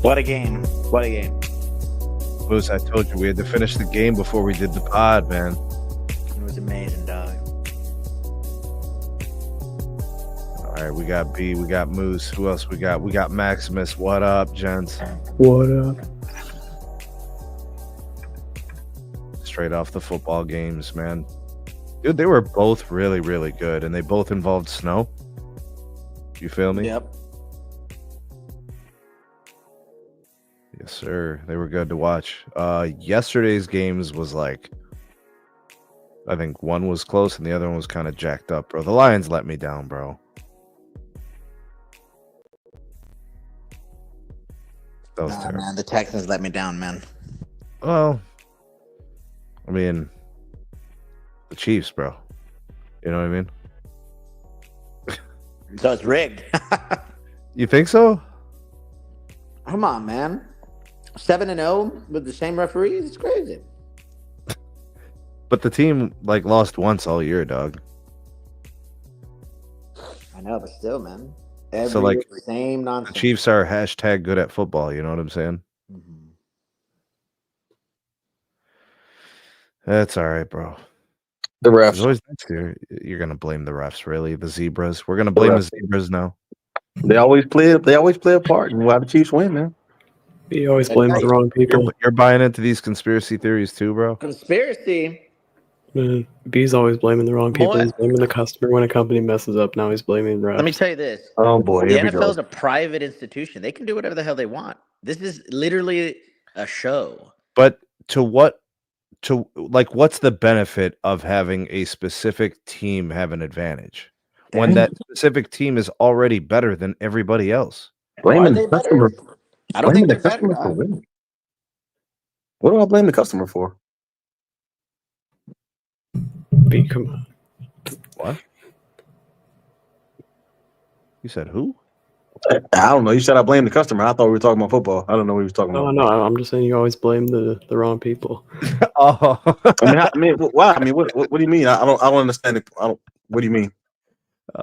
What a game. What a game. Moose, I told you we had to finish the game before we did the pod, man. It was amazing, dog. All right, we got B, we got Moose. Who else we got? We got Maximus. What up, gents? What up? Straight off the football games, man. Dude, they were both really, really good, and they both involved snow. You feel me? Yep. Yes, sir. They were good to watch. Yesterday's games was like, I think one was close and the other one was kind of jacked up, bro. The Lions let me down, bro. That was terrible. Man, the Texans let me down, man. Well, I mean, the Chiefs, bro. You know what I mean? So it's rigged. You think so? Come on, man. 7-0 with the same referees? It's crazy. But the team like lost once all year, dog. I know, but still, man. Every So, like, same The nonsense. Chiefs are hashtag good at football. You know what I'm saying? Mhm. That's all right, bro. The There's refs. always next year. You're gonna blame the refs, really? The zebras. We're gonna blame the zebras now. They always play a part in why the Chiefs win, man. He always blames the wrong people. You're buying into these conspiracy theories too, bro. Conspiracy. Man, B's always blaming the wrong people. Boy. He's blaming the customer when a company messes up. Now he's blaming the refs. Let me tell you this. Oh boy, The here we NFL go. is a private institution. They can do whatever the hell they want. This is literally a show. But what's the benefit of having a specific team have an advantage when that specific team is already better than everybody else? Blaming Are they the customer. better? I don't think Blaming they're the better. customer for dog. winning. What do I blame the customer for? B, come on. What? You said who? I don't know. You said I blame the customer. I thought we were talking about football. I don't know what he was talking No, about. no, I'm just saying you always blame the wrong people. Oh, Why? I mean, what do you mean? I don't understand it. What do you mean?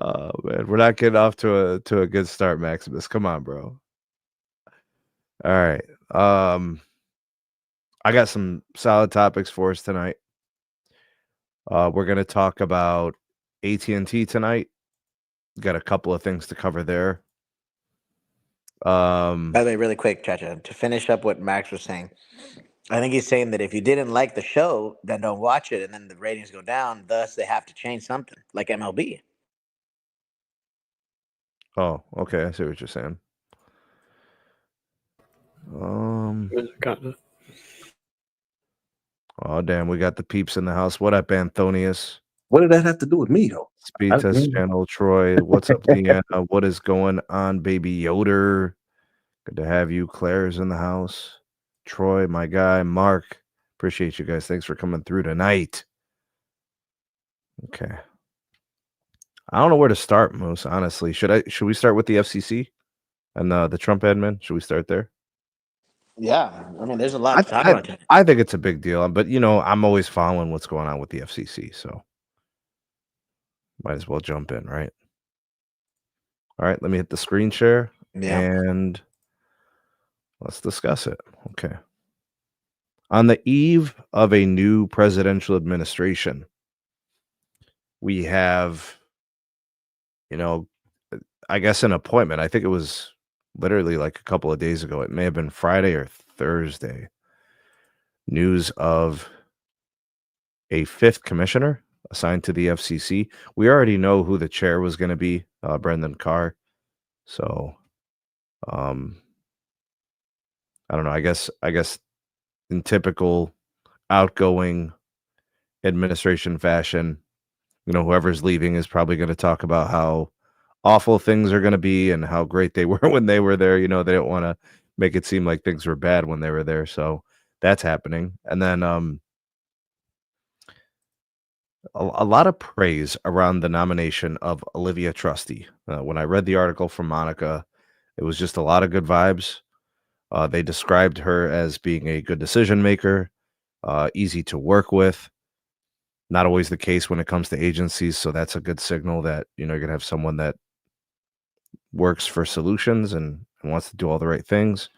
oh man, we're not getting off to a good start, Maximus. Come on, bro. All right. I got some solid topics for us tonight. We're gonna talk about AT&T tonight. Got a couple of things to cover there. By the way, really quick, Chacha, to finish up what Max was saying, I think he's saying that if you didn't like the show, then don't watch it, and then the ratings go down. Thus, they have to change something, like MLB. Oh, okay. I see what you're saying. Kinda. Oh damn, we got the peeps in the house. What up, Anthonius? What did that have to do with me, though? Speed I- test channel, Troy. What's up, Deanna? What is going on, baby Yoder? Good to have you. Claire's in the house. Troy, my guy, Mark. Appreciate you guys. Thanks for coming through tonight. Okay. I don't know where to start, Moose, honestly. Should we start with the FCC and the Trump admin? Should we start there? Yeah, I mean, there's a lot to talk about. I think it's a big deal, but I'm always following what's going on with the FCC, so might as well jump in, right? All right, let me hit the screen share and let's discuss it. Okay. On the eve of a new presidential administration, we have, I guess an appointment. I think it was literally like a couple of days ago. It may have been Friday or Thursday. News of a fifth commissioner assigned to the FCC. We already know who the chair was going to be, Brendan Carr. So, I don't know. I guess in typical outgoing administration fashion, whoever's leaving is probably going to talk about how awful things are going to be and how great they were when they were there. They don't want to make it seem like things were bad when they were there. So that's happening. And then a lot of praise around the nomination of Olivia Trusty. When I read the article from Monica, it was just a lot of good vibes. They described her as being a good decision maker, easy to work with. Not always the case when it comes to agencies, so that's a good signal that you're going to have someone that works for solutions and wants to do all the right things.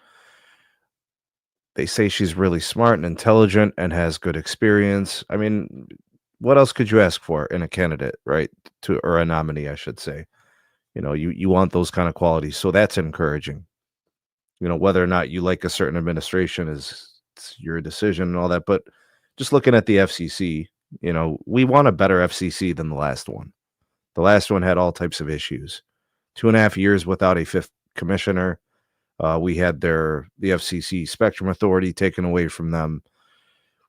They say she's really smart and intelligent and has good experience. I mean, what else could you ask for in a candidate, right? Or a nominee, I should say. You want those kind of qualities. So that's encouraging. Whether or not you like a certain administration it's your decision and all that. But just looking at the FCC, we want a better FCC than the last one. The last one had all types of issues. 2.5 years without a fifth commissioner. We had the FCC Spectrum Authority taken away from them.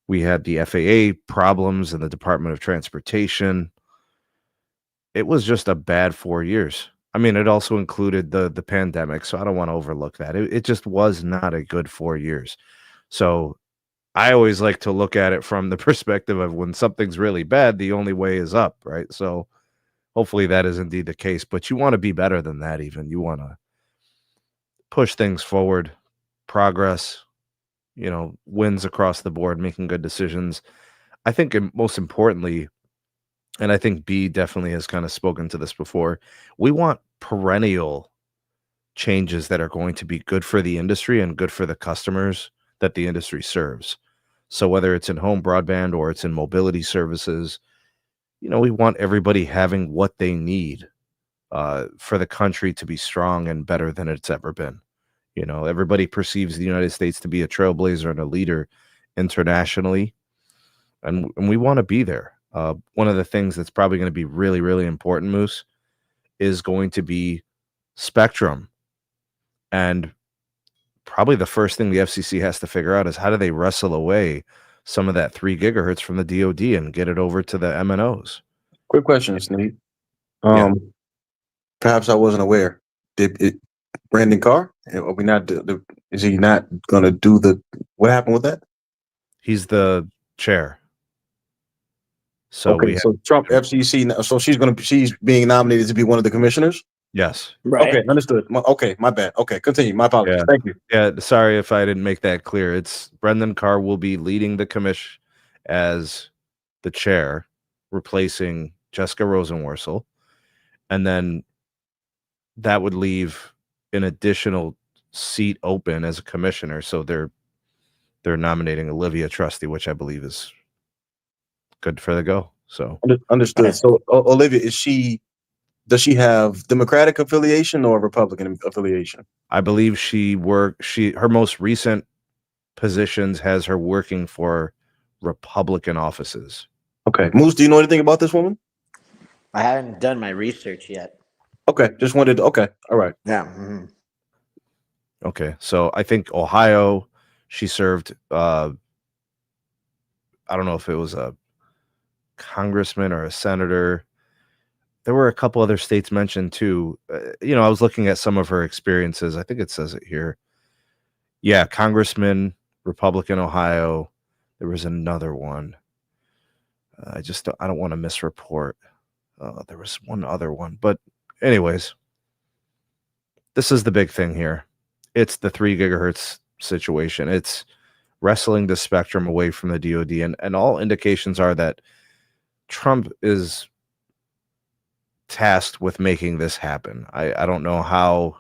We had the FAA problems and the Department of Transportation. It was just a bad 4 years. I mean, it also included the pandemic, so I don't want to overlook that. It just was not a good 4 years. So I always like to look at it from the perspective of when something's really bad, the only way is up, right? So hopefully that is indeed the case, but you want to be better than that even. You want to push things forward, progress, wins across the board, making good decisions. I think most importantly, and I think B definitely has kind of spoken to this before, we want perennial changes that are going to be good for the industry and good for the customers that the industry serves. So whether it's in home broadband or it's in mobility services, we want everybody having what they need for the country to be strong and better than it's ever been. Everybody perceives the United States to be a trailblazer and a leader internationally, and we want to be there. One of the things that's probably going to be really, really important, Moose, is going to be spectrum. And probably the first thing the FCC has to figure out is how do they wrestle away some of that 3 gigahertz from the DoD and get it over to the MNOs. Quick question, Sneed. Yeah. Perhaps I wasn't aware. Brandon Carr? Are we not? Is he not going to do what happened with that? He's the chair. So okay, so Trump FCC. So she's being nominated to be one of the commissioners. Yes. Right. Okay, understood. Okay, my bad. Okay, continue. My apologies. Yeah. Thank you. Yeah, sorry if I didn't make that clear. It's Brendan Carr will be leading the commission as the chair, replacing Jessica Rosenworcel, and then that would leave an additional seat open as a commissioner. So they're nominating Olivia Trusty, which I believe is good for the go. So understood. Okay. So Olivia, does she have Democratic affiliation or Republican affiliation? I believe her most recent positions has her working for Republican offices. Okay. Moose, do you know anything about this woman? I haven't done my research yet. Okay. Just wanted okay. All right. Yeah. Mm-hmm. Okay. So I think Ohio, she served, I don't know if it was a congressman or a senator. There were a couple other states mentioned too. I was looking at some of her experiences. I think it says it here. Yeah, congressman, Republican, Ohio. There was another one. I don't want to misreport. There was one other one. But anyways, this is the big thing here. It's the 3 gigahertz situation. It's wrestling the spectrum away from the DoD. And all indications are that Trump is tasked with making this happen. I don't know how.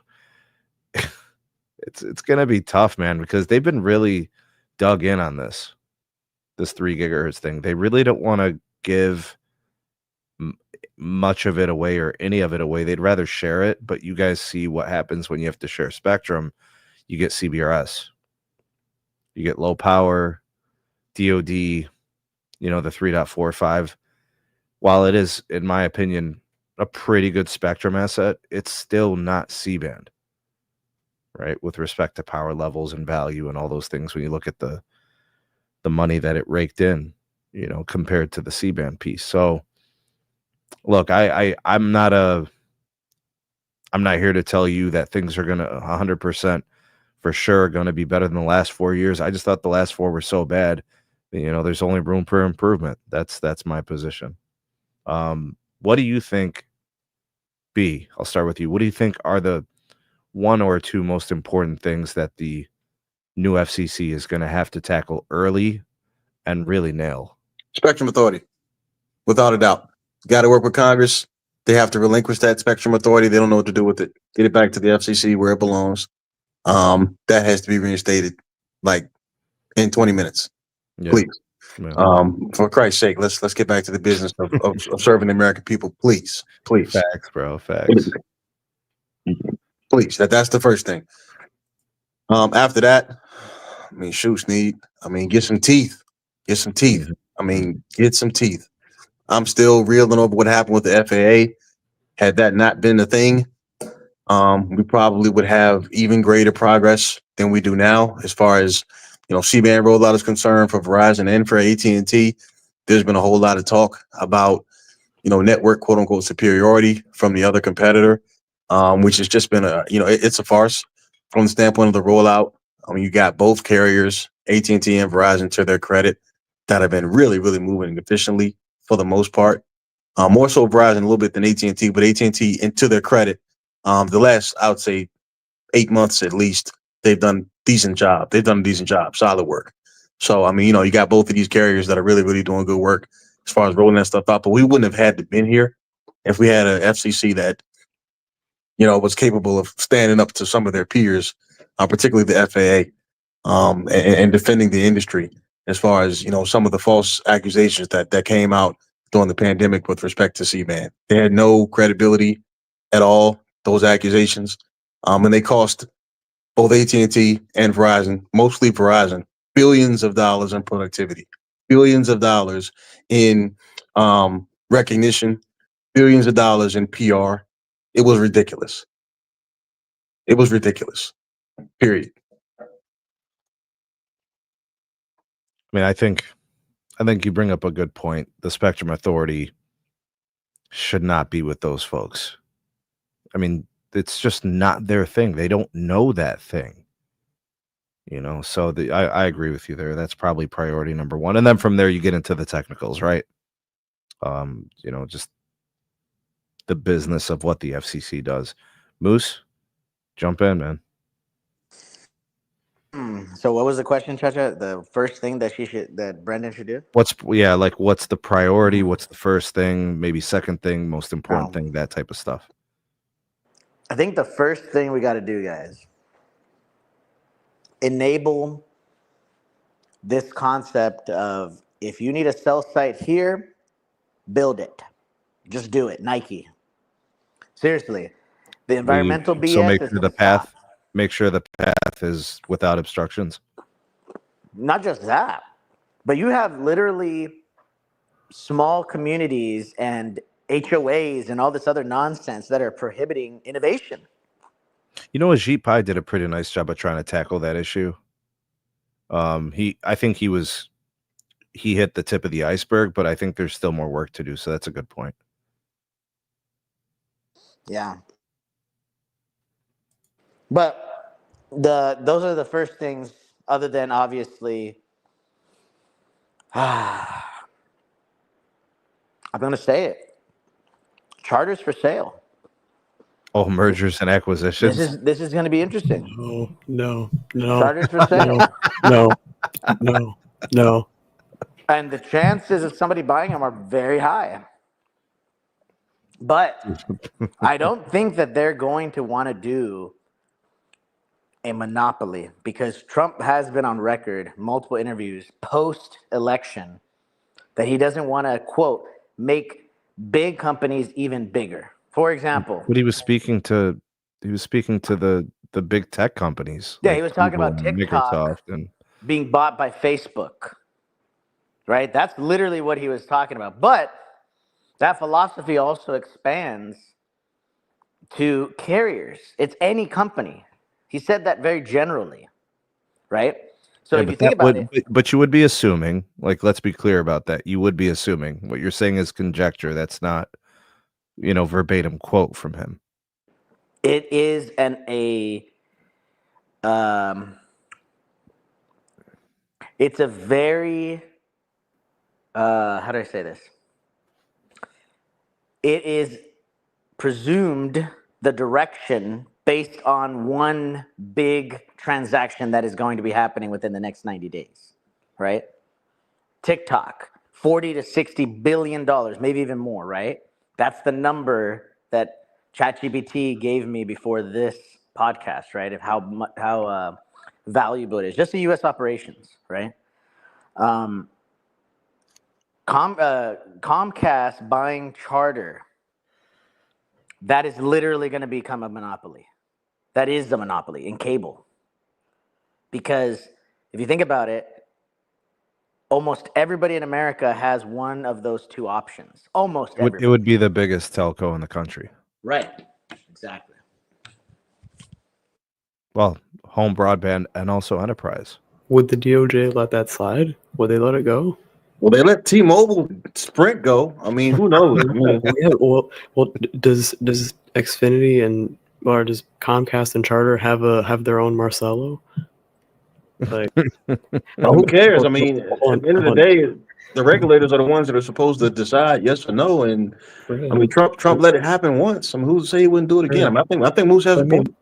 It's going to be tough, man, because they've been really dug in on this 3 gigahertz thing. They really don't want to give much of it away or any of it away. They'd rather share it, but you guys see what happens when you have to share spectrum. You get CBRS. You get low power, DoD, the 3.45. While it is, in my opinion, a pretty good spectrum asset, it's still not C-band, right? With respect to power levels and value and all those things, when you look at the money that it raked in, compared to the C-band piece. So look, I'm not here to tell you that things are going to 100% for sure going to be better than the last 4 years. I just thought the last 4 were so bad. There's only room for improvement. That's my position. What do you think, B? I'll start with you. What do you think are the 1 or 2 most important things that the new FCC is going to have to tackle early and really nail? Spectrum Authority, without a doubt. Got to work with Congress. They have to relinquish that Spectrum Authority. They don't know what to do with it. Get it back to the FCC where it belongs. That has to be reinstated, like in 20 minutes. Yeah. Please. Yeah. For Christ's sake, let's get back to the business of serving the American people. Please. Facts, bro. Facts. Please. That's the first thing. After that, I mean, shoot, Sneed. I mean, get some teeth. Get some teeth. I mean, get some teeth. I'm still reeling over what happened with the FAA. Had that not been a thing, we probably would have even greater progress than we do now as far as C-band rollout is concerned for Verizon and for AT&T. There's been a whole lot of talk about network quote unquote superiority from the other competitor, which has just been it's a farce from the standpoint of the rollout. I mean, you got both carriers, AT&T and Verizon, to their credit, that have been really, really moving efficiently for the most part. More so Verizon a little bit than AT&T, but AT&T, and to their credit, the last, I would say, 8 months at least, they've done a decent job. Solid work. So, I mean, you got both of these carriers that are really, really doing good work as far as rolling that stuff out. But we wouldn't have had to been here if we had an FCC that, was capable of standing up to some of their peers, particularly the FAA, and defending the industry as far as, some of the false accusations that came out during the pandemic with respect to C-band. They had no credibility at all, those accusations. And they cost both AT&T and Verizon, mostly Verizon, billions of dollars in productivity, billions of dollars in recognition, billions of dollars in PR. It was ridiculous. Period. I mean, I think you bring up a good point. The Spectrum Authority should not be with those folks. I mean, it's just not their thing. They don't know that thing. So I agree with you there. That's probably priority number one. And then from there you get into the technicals, right? Just the business of what the FCC does. Moose, jump in, man. So what was the question, Chacha? The first thing that Brendan should do? What's the priority? What's the first thing? Maybe second thing, most important thing, that type of stuff. I think the first thing we got to do, guys, enable this concept of if you need a cell site here, build it. Just do it. Nike. Seriously. The environmental BS so make is sure the path make sure the path is without obstructions. Not just that, but you have literally small communities and HOAs and all this other nonsense that are prohibiting innovation. Ajit Pai did a pretty nice job of trying to tackle that issue. I think he hit the tip of the iceberg, but I think there's still more work to do. So that's a good point. Yeah. But those are the first things, other than obviously, I'm going to say it. Charters for sale. Oh, mergers and acquisitions. This is going to be interesting. No. Charters for sale. No. And the chances of somebody buying them are very high. But I don't think that they're going to want to do a monopoly, because Trump has been on record, multiple interviews post-election, that he doesn't want to, quote, make big companies even bigger. For example, but he was speaking to the big tech companies. Yeah, like he was talking Google about and TikTok Microsoft and being bought by Facebook, right? That's literally what he was talking about. But that philosophy also expands to carriers. It's any company. He said that very generally, right? So yeah, if you but think that about would it, but you would be assuming, like, let's be clear about that. You would be assuming what you're saying is conjecture. That's not, verbatim quote from him. it is it's a very how do I say this? It is presumed the direction based on one big transaction that is going to be happening within the next 90 days, right? TikTok, 40 to 60 billion dollars, maybe even more, right? That's the number that ChatGPT gave me before this podcast, right? Of how valuable it is. Just the U.S. operations, right? Comcast buying Charter, that is literally going to become a monopoly. That is the monopoly in cable. Because if you think about it, almost everybody in America has one of those two options. Almost everybody. It would be the biggest telco in the country. Right. Exactly. Well, home broadband and also enterprise. Would the DOJ let that slide? Would they let it go? Well, they let T-Mobile Sprint go. I mean, who knows? I mean, Yeah, well, does Xfinity and or does Comcast and Charter have their own Marcelo? Like, who cares? I mean, at the end of the day, the regulators are the ones that are supposed to decide yes or no. And I mean, Trump let it happen once. I mean, who's to say he wouldn't do it again? I mean, I think Moose has a point.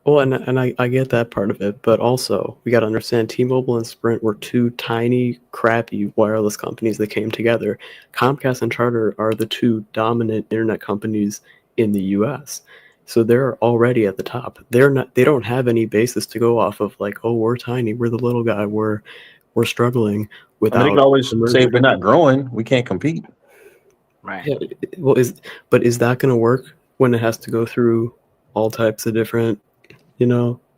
Well, and I get that part of it, but also we got to understand T-Mobile and Sprint were two tiny, crappy wireless companies that came together. Comcast and Charter are the two dominant internet companies in the U.S., so they're already at the top. They don't have any basis to go off of, like, oh, we're tiny, we're the little guy, we're struggling without. I mean, they can always say if we're not growing, we can't compete. Right. Yeah, well, is that going to work when it has to go through all types of different,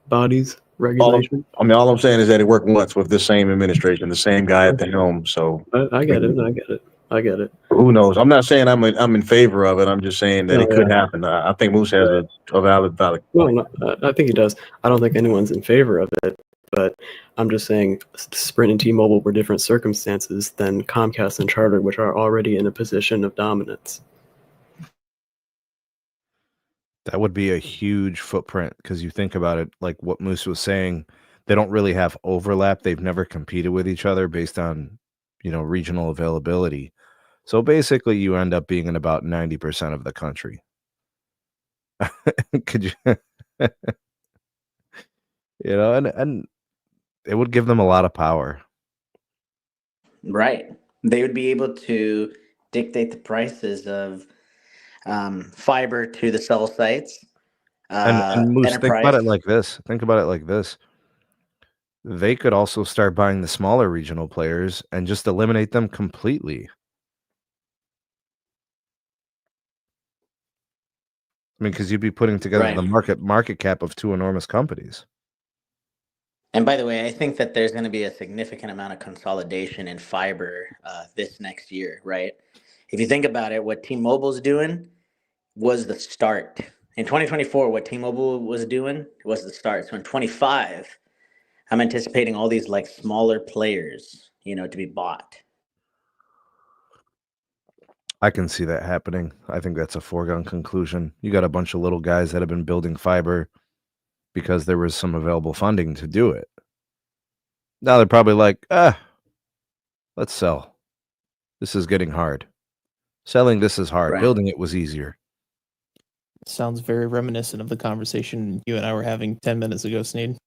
bodies, regulation? All I'm saying is that it worked once with the same administration, the same guy at the helm. So I get it. Who knows? I'm not saying I'm in favor of it. I'm just saying that it could happen. I think Moose has a valid. No, I think he does. I don't think anyone's in favor of it, but I'm just saying Sprint and T-Mobile were different circumstances than Comcast and Charter, which are already in a position of dominance. That would be a huge footprint because you think about it, like what Moose was saying, they don't really have overlap. They've never competed with each other based on, regional availability. So basically you end up being in about 90% of the country. Could you, and it would give them a lot of power. Right. They would be able to dictate the prices of fiber to the cell sites. And Moose, enterprise. think about it like this. They could also start buying the smaller regional players and just eliminate them completely. I mean, because you'd be putting together the market cap of two enormous companies. And by the way, I think that there's going to be a significant amount of consolidation in fiber this next year, right? If you think about it, what T-Mobile's doing was the start. In 2024, what T-Mobile was doing was the start. So in 25, I'm anticipating all these like smaller players, to be bought. I can see that happening. I think that's a foregone conclusion. You got a bunch of little guys that have been building fiber because there was some available funding to do it. Now they're probably like, let's sell. This is getting hard. Selling this is hard. Right. Building it was easier. Sounds very reminiscent of the conversation you and I were having 10 minutes ago, Sneed.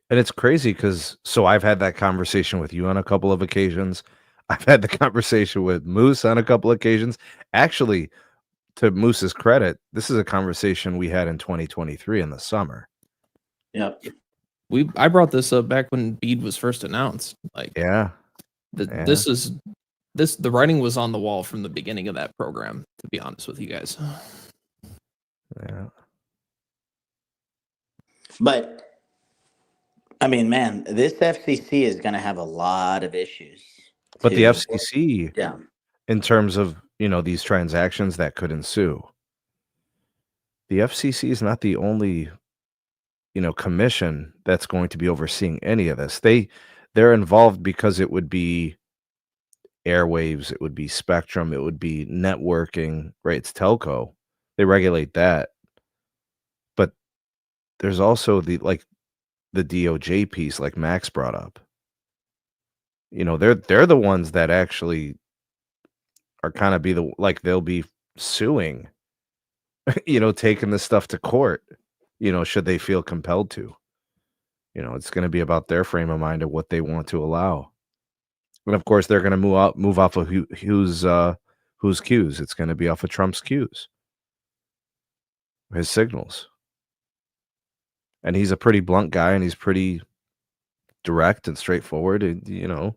And it's crazy because, I've had that conversation with you on a couple of occasions. I've had the conversation with Moose on a couple of occasions. Actually, to Moose's credit, this is a conversation we had in 2023 in the summer. Yep. I brought this up back when BEAD was first announced. The writing was on the wall from the beginning of that program, to be honest with you guys. Yeah. But I mean, man, this FCC is going to have a lot of issues. But the FCC, in terms of, these transactions that could ensue, the FCC is not the only, commission that's going to be overseeing any of this. They're involved because it would be airwaves, it would be spectrum, it would be networking, right? It's telco. They regulate that. But there's also the DOJ piece, like Max brought up. They're the ones that actually are kind of they'll be suing, taking this stuff to court, should they feel compelled to. It's going to be about their frame of mind of what they want to allow. And of course, they're going to move off of whose cues. It's going to be off of Trump's cues, his signals. And he's a pretty blunt guy, and he's pretty direct and straightforward. And, you know,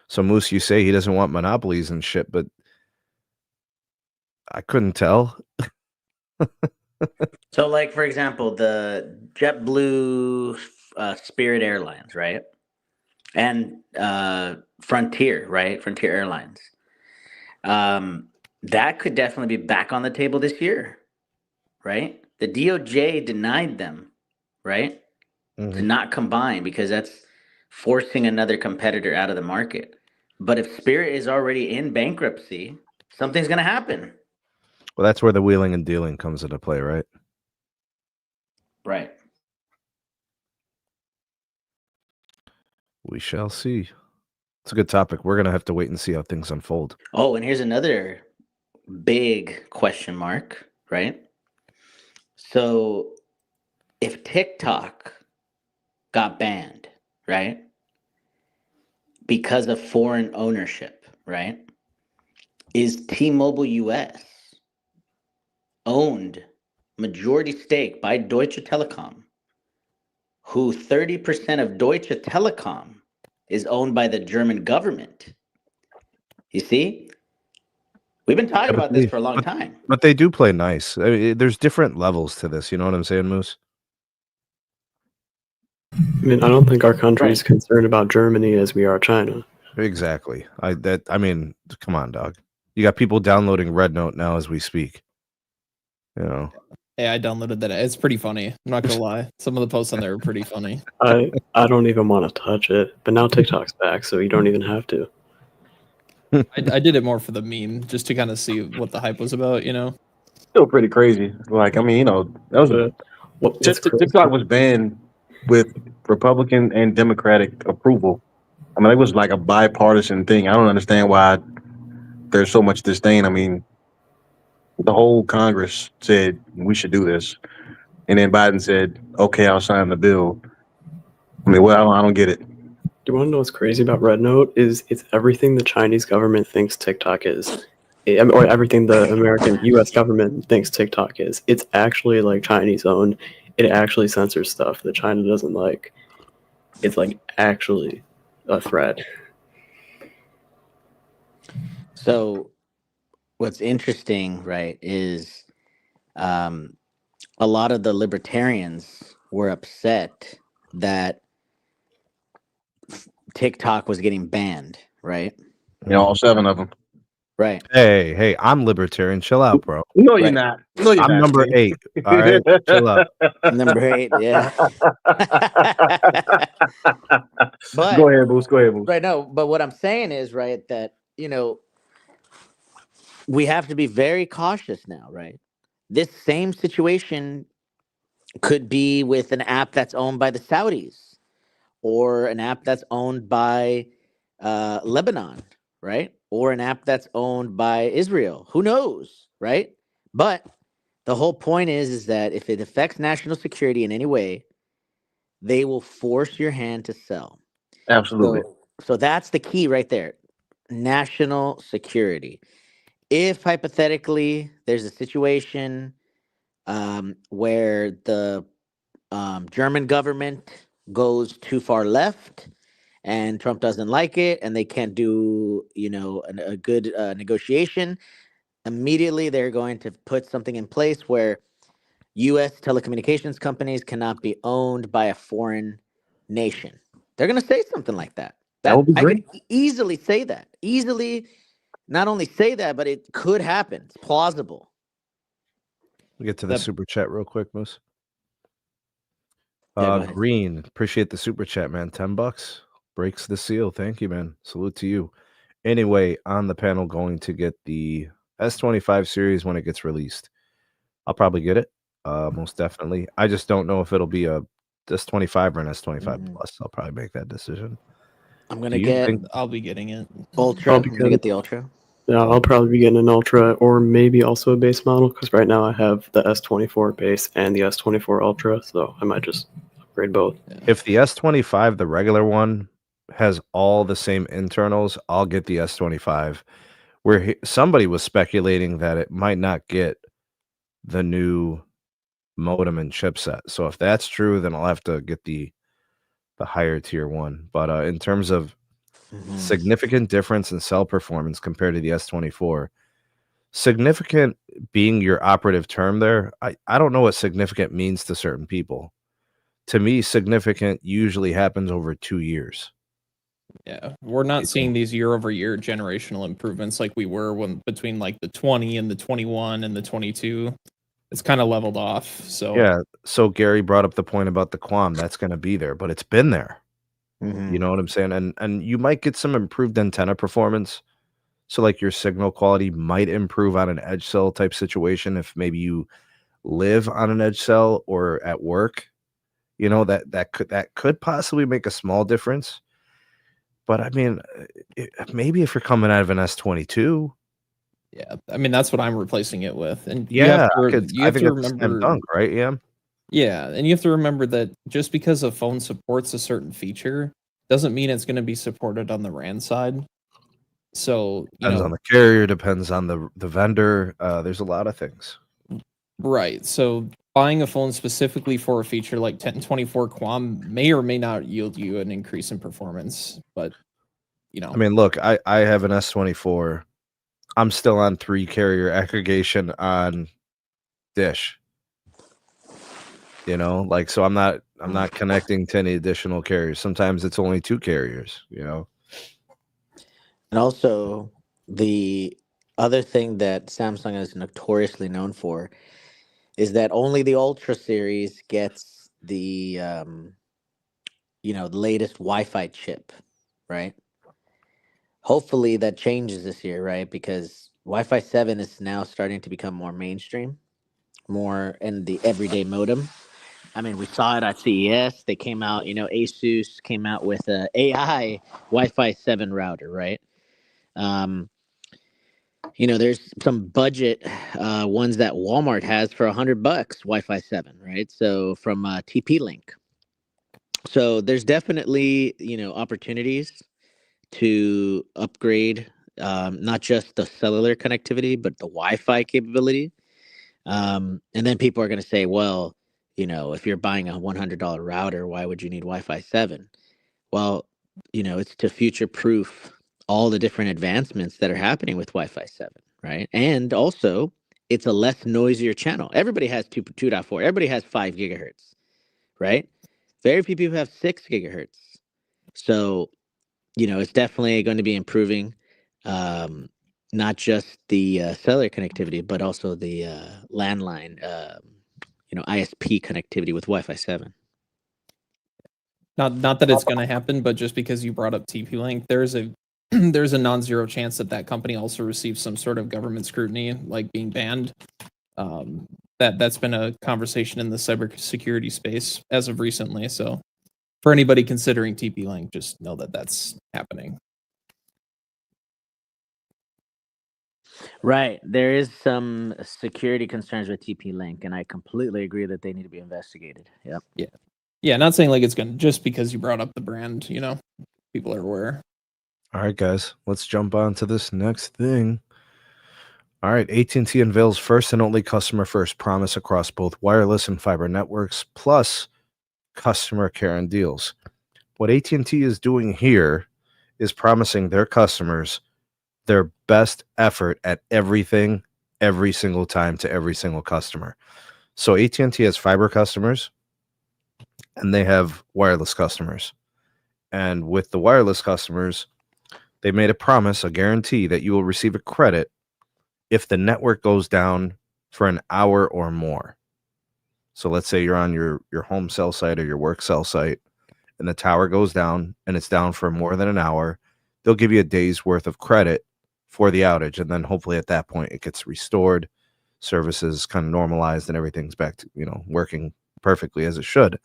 so Moose, you say he doesn't want monopolies and shit, but I couldn't tell. So, like, for example, the JetBlue, Spirit Airlines, right? And Frontier, right? Frontier Airlines. That could definitely be back on the table this year, right? The DOJ denied them, right? To not combine because that's forcing another competitor out of the market. But if Spirit is already in bankruptcy, something's going to happen. Well, that's where the wheeling and dealing comes into play, right? Right. We shall see. It's a good topic. We're going to have to wait and see how things unfold. Oh, and here's another big question mark, right? So if TikTok got banned, right? Because of foreign ownership, right? Is T-Mobile US owned majority stake by Deutsche Telekom, who 30% of Deutsche Telekom is owned by the German government? You see? We've been talking about this for a long time. But they do play nice. I mean, there's different levels to this. You know what I'm saying, Moose? I mean, I don't think our country is concerned about Germany as we are China. Exactly. I mean, come on, dog. You got people downloading Red Note now as we speak. You know. Hey, I downloaded that. It's pretty funny. I'm not gonna lie. Some of the posts on there are pretty funny. I don't even want to touch it. But now TikTok's back, so you don't even have to. I did it more for the meme, just to kind of see what the hype was about, you know. Still pretty crazy. Like, I mean, you know, that was TikTok was banned with Republican and Democratic approval. I mean, it was like a bipartisan thing. I don't understand why there's so much disdain. I mean, the whole Congress said we should do this, and then Biden said, "Okay, I'll sign the bill." I mean, well, I don't get it. Do you want to know what's crazy about Red Note? Is it's everything the Chinese government thinks TikTok is, or everything the American U.S. government thinks TikTok is. It's actually like Chinese owned. It actually censors stuff that China doesn't like. It's like actually a threat. So what's interesting, right, is a lot of the libertarians were upset that TikTok was getting banned, right? You know, all 7 of them. Right. Hey, I'm libertarian. Chill out, bro. No, you're not. No, you're I'm not. number 8. All right, chill out. Number 8, yeah. But go ahead, Bruce. Go ahead, Bruce. Right. No, but what I'm saying is, right, that, you know, we have to be very cautious now, right? This same situation could be with an app that's owned by the Saudis or an app that's owned by Lebanon, right? Or an app that's owned by Israel. Who knows, right? But the whole point is that if it affects national security in any way, they will force your hand to sell. Absolutely. So that's the key right there. National security. If hypothetically there's a situation where the German government goes too far left and Trump doesn't like it and they can't do, you know, a good negotiation, immediately they're going to put something in place where U.S. telecommunications companies cannot be owned by a foreign nation. They're going to say something like that. That would be I great. could easily say that. Easily, not only say that, but it could happen. It's plausible. We get to the super chat real quick, Moose. Yeah, Green, appreciate the super chat, man. $10 breaks the seal. Thank you, man. Salute to you. Anyway, on the panel, going to get the S25 series when it gets released. I'll probably get it, most definitely. I just don't know if it'll be a S25 or an S25 Plus. I'll probably make that decision. I'm gonna get. I'll be getting it. Ultra. I'm gonna get the Ultra. Yeah, I'll probably be getting an Ultra or maybe also a base model because right now I have the S24 base and the S24 Ultra, so I might just upgrade both. If the S25, the regular one, has all the same internals, I'll get the S25. Where somebody was speculating that it might not get the new modem and chipset. So if that's true, then I'll have to get the higher tier one. But in terms of significant difference in cell performance compared to the S24, significant being your operative term there, I don't know what significant means to certain people. To me, significant usually happens over 2 years. Yeah, we're not seeing these year-over-year generational improvements like we were when between like the 20 and the 21 and the 22. It's kind of leveled off. So yeah, so Gary brought up the point about the QAM. That's going to be there, but it's been there. You know what I'm saying? And you might get some improved antenna performance. So like your signal quality might improve on an edge cell type situation if maybe you live on an edge cell or at work. You know, that could possibly make a small difference. But I mean, maybe if you're coming out of an S22. Yeah, I mean that's what I'm replacing it with. And Yeah, you have to remember dunk, right? Yeah. Yeah, and you have to remember that just because a phone supports a certain feature doesn't mean it's going to be supported on the RAN side. So, Depends on the carrier, depends on the vendor. There's a lot of things. Right. So buying a phone specifically for a feature like 1024 QAM may or may not yield you an increase in performance, but I mean, look, I have an S24. I'm still on 3 carrier aggregation on Dish. You know, like, so I'm not connecting to any additional carriers. Sometimes it's only 2 carriers, you know. And also, the other thing that Samsung is notoriously known for is that only the Ultra series gets the the latest Wi-Fi chip, right? Hopefully that changes this year, right? Because Wi-Fi 7 is now starting to become more mainstream, more in the everyday modem. I mean, we saw it at CES. They came out, Asus came out with a AI Wi-Fi 7 router, right? Um, there's some budget ones that Walmart has for $100, Wi-Fi 7, right? So from TP-Link. So there's definitely, opportunities to upgrade not just the cellular connectivity, but the Wi-Fi capability. And then people are going to say, well, if you're buying a $100 router, why would you need Wi-Fi 7? Well, it's to future proof all the different advancements that are happening with Wi-Fi 7, right? And also, it's a less noisier channel. Everybody has 2.4. Everybody has 5 gigahertz, right? Very few people have 6 gigahertz. So, it's definitely going to be improving not just the cellular connectivity, but also the landline, ISP connectivity with Wi-Fi 7. Not that it's going to happen, but just because you brought up TP-Link, there's a there's a non-zero chance that company also receives some sort of government scrutiny, like being banned. That's been a conversation in the cybersecurity space as of recently. So, for anybody considering TP-Link, just know that that's happening. Right. There is some security concerns with TP-Link, and I completely agree that they need to be investigated. Yep. Yeah. Yeah, not saying like it's going to, just because you brought up the brand, people are aware. All right, guys, let's jump on to this next thing. All right, AT&T unveils first and only customer-first promise across both wireless and fiber networks, plus customer care and deals. What AT&T is doing here is promising their customers their best effort at everything, every single time to every single customer. So AT&T has fiber customers, and they have wireless customers. And with the wireless customers, they made a promise, a guarantee that you will receive a credit if the network goes down for an hour or more. So let's say you're on your home cell site or your work cell site, and the tower goes down and it's down for more than an hour. They'll give you a day's worth of credit for the outage. And then hopefully at that point it gets restored, services kind of normalized, and everything's back to, working perfectly as it should.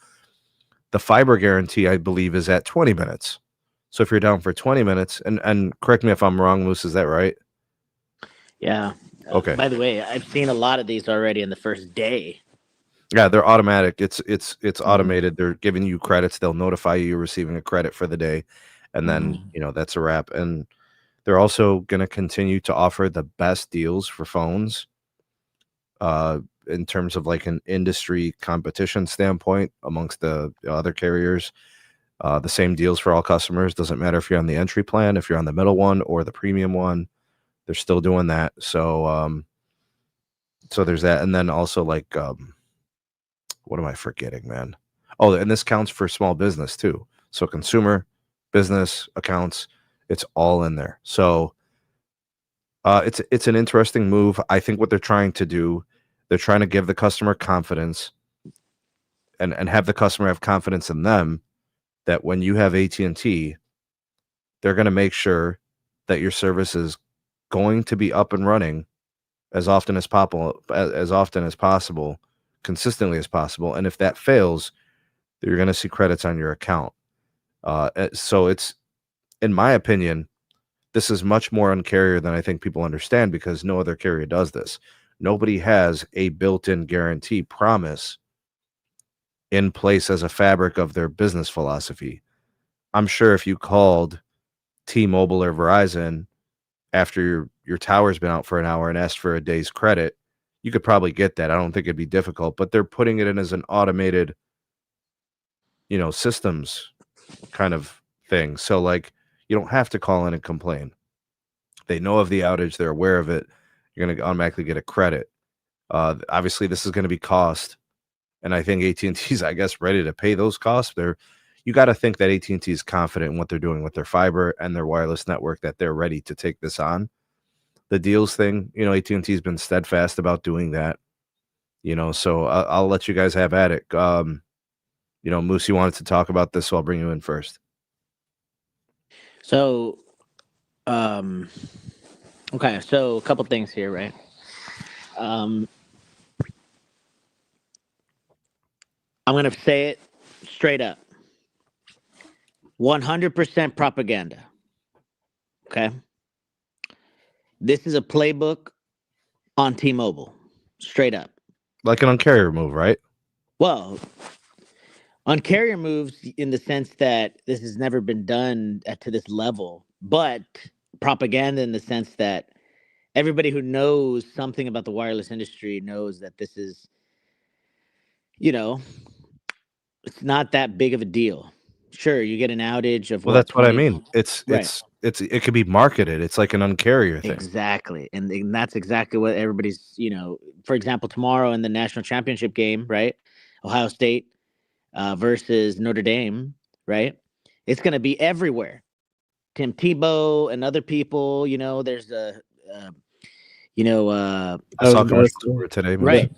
The fiber guarantee, I believe, is at 20 minutes. So if you're down for 20 minutes, and correct me if I'm wrong, Moose, is that right? Yeah. Okay. By the way, I've seen a lot of these already in the first day. Yeah, they're automatic. It's automated. They're giving you credits. They'll notify you you're receiving a credit for the day, and then that's a wrap. And they're also going to continue to offer the best deals for phones in terms of like an industry competition standpoint amongst the other carriers. The same deals for all customers. Doesn't matter if you're on the entry plan, if you're on the middle one or the premium one, they're still doing that. So, so there's that. And then also like, what am I forgetting, man? Oh, and this counts for small business too. So consumer, business accounts, it's all in there. So, it's an interesting move. I think what they're trying to do, they're trying to give the customer confidence and have the customer have confidence in them that when you have AT&T, they're going to make sure that your service is going to be up and running as often as possible, consistently as possible. And if that fails, you're going to see credits on your account. So it's, in my opinion, this is much more Un-carrier than I think people understand, because no other carrier does this. Nobody has a built-in guarantee promise in place as a fabric of their business philosophy. I'm sure if you called T-Mobile or Verizon after your tower's been out for an hour and asked for a day's credit, you could probably get that. I don't think it'd be difficult, but they're putting it in as an automated, systems kind of thing. So like, you don't have to call in and complain. They know of the outage. They're aware of it. You're going to automatically get a credit. Obviously, this is going to be cost. And I think AT&T's, I guess, ready to pay those costs. You got to think that AT&T is confident in what they're doing with their fiber and their wireless network, that they're ready to take this on. The deals thing, AT&T has been steadfast about doing that. So I'll let you guys have at it. Moose, you wanted to talk about this, so I'll bring you in first. So, okay, so a couple things here, right? I'm going to say it straight up. 100% propaganda. Okay? This is a playbook on T-Mobile. Straight up. Like an Un-carrier move, right? Well, Un-carrier moves in the sense that this has never been done to this level, but propaganda in the sense that everybody who knows something about the wireless industry knows that this is, it's not that big of a deal. Sure, you get an outage of that's 20, what I mean. It could be marketed. It's like an Un-carrier thing. Exactly. And that's exactly what everybody's, for example, tomorrow in the national championship game, right? Ohio State versus Notre Dame, right? It's going to be everywhere. Tim Tebow and other people, there's I saw a commercial today. Right.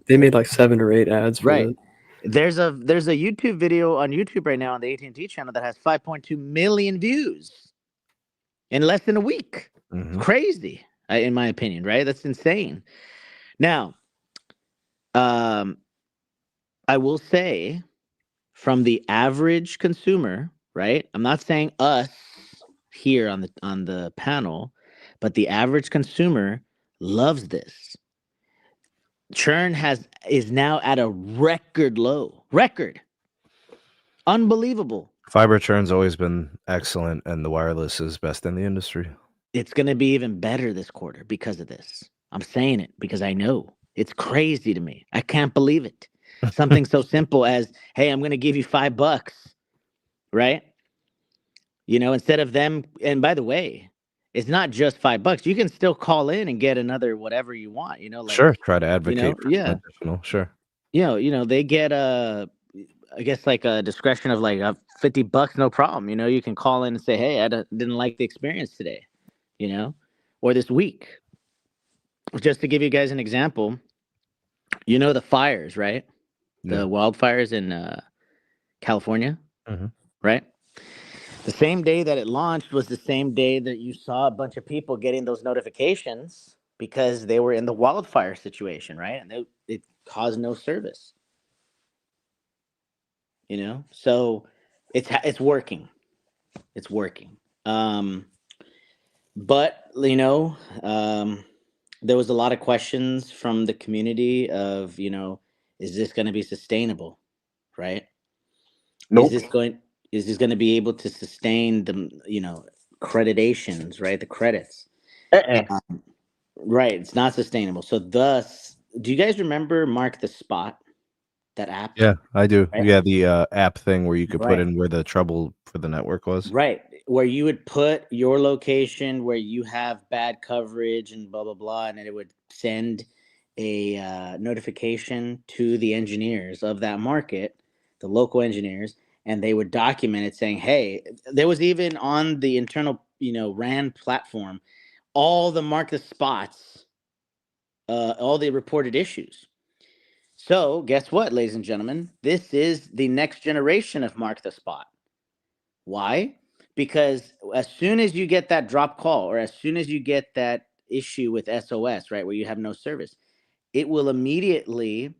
They made like 7 or 8 ads for right. it. There's a YouTube video on YouTube right now on the AT&T channel that has 5.2 million views in less than a week. Mm-hmm. Crazy, in my opinion, right? That's insane. Now, I will say, from the average consumer, right? I'm not saying us here on the panel, but the average consumer loves this. Churn is now at a record low. Unbelievable. Fiber churn's always been excellent, and the wireless is best in the industry. It's going to be even better this quarter because of this. I'm saying it because I know. It's crazy to me. I can't believe it. Something so simple as, hey, I'm going to give you $5, right? Instead of them. And by the way, it's not just $5. You can still call in and get another whatever you want. Sure. Try to advocate. For additional. Sure. They get I guess like a discretion of like $50, no problem. You can call in and say, hey, I didn't like the experience today, or this week. Just to give you guys an example, the fires, right? Yeah. The wildfires in California, mm-hmm. right? The same day that it launched was the same day that you saw a bunch of people getting those notifications because they were in the wildfire situation, right? And it caused no service. So it's working. It's working. But there was a lot of questions from the community of, is this going to be sustainable, right? Nope. Is this going to be able to sustain the, accreditations, right? The credits. Right. It's not sustainable. So thus, do you guys remember Mark the Spot? That app? Yeah, I do. Right? Yeah, the app thing where you could put Right. in where the trouble for the network was. Right. Where you would put your location where you have bad coverage and blah, blah, blah. And then it would send a notification to the engineers of that market, the local engineers, and they would document it saying, hey, there was even on the internal, RAN platform, all the mark the spots, all the reported issues. So guess what, ladies and gentlemen? This is the next generation of Mark the Spot. Why? Because as soon as you get that drop call or as soon as you get that issue with SOS, right, where you have no service, it will immediately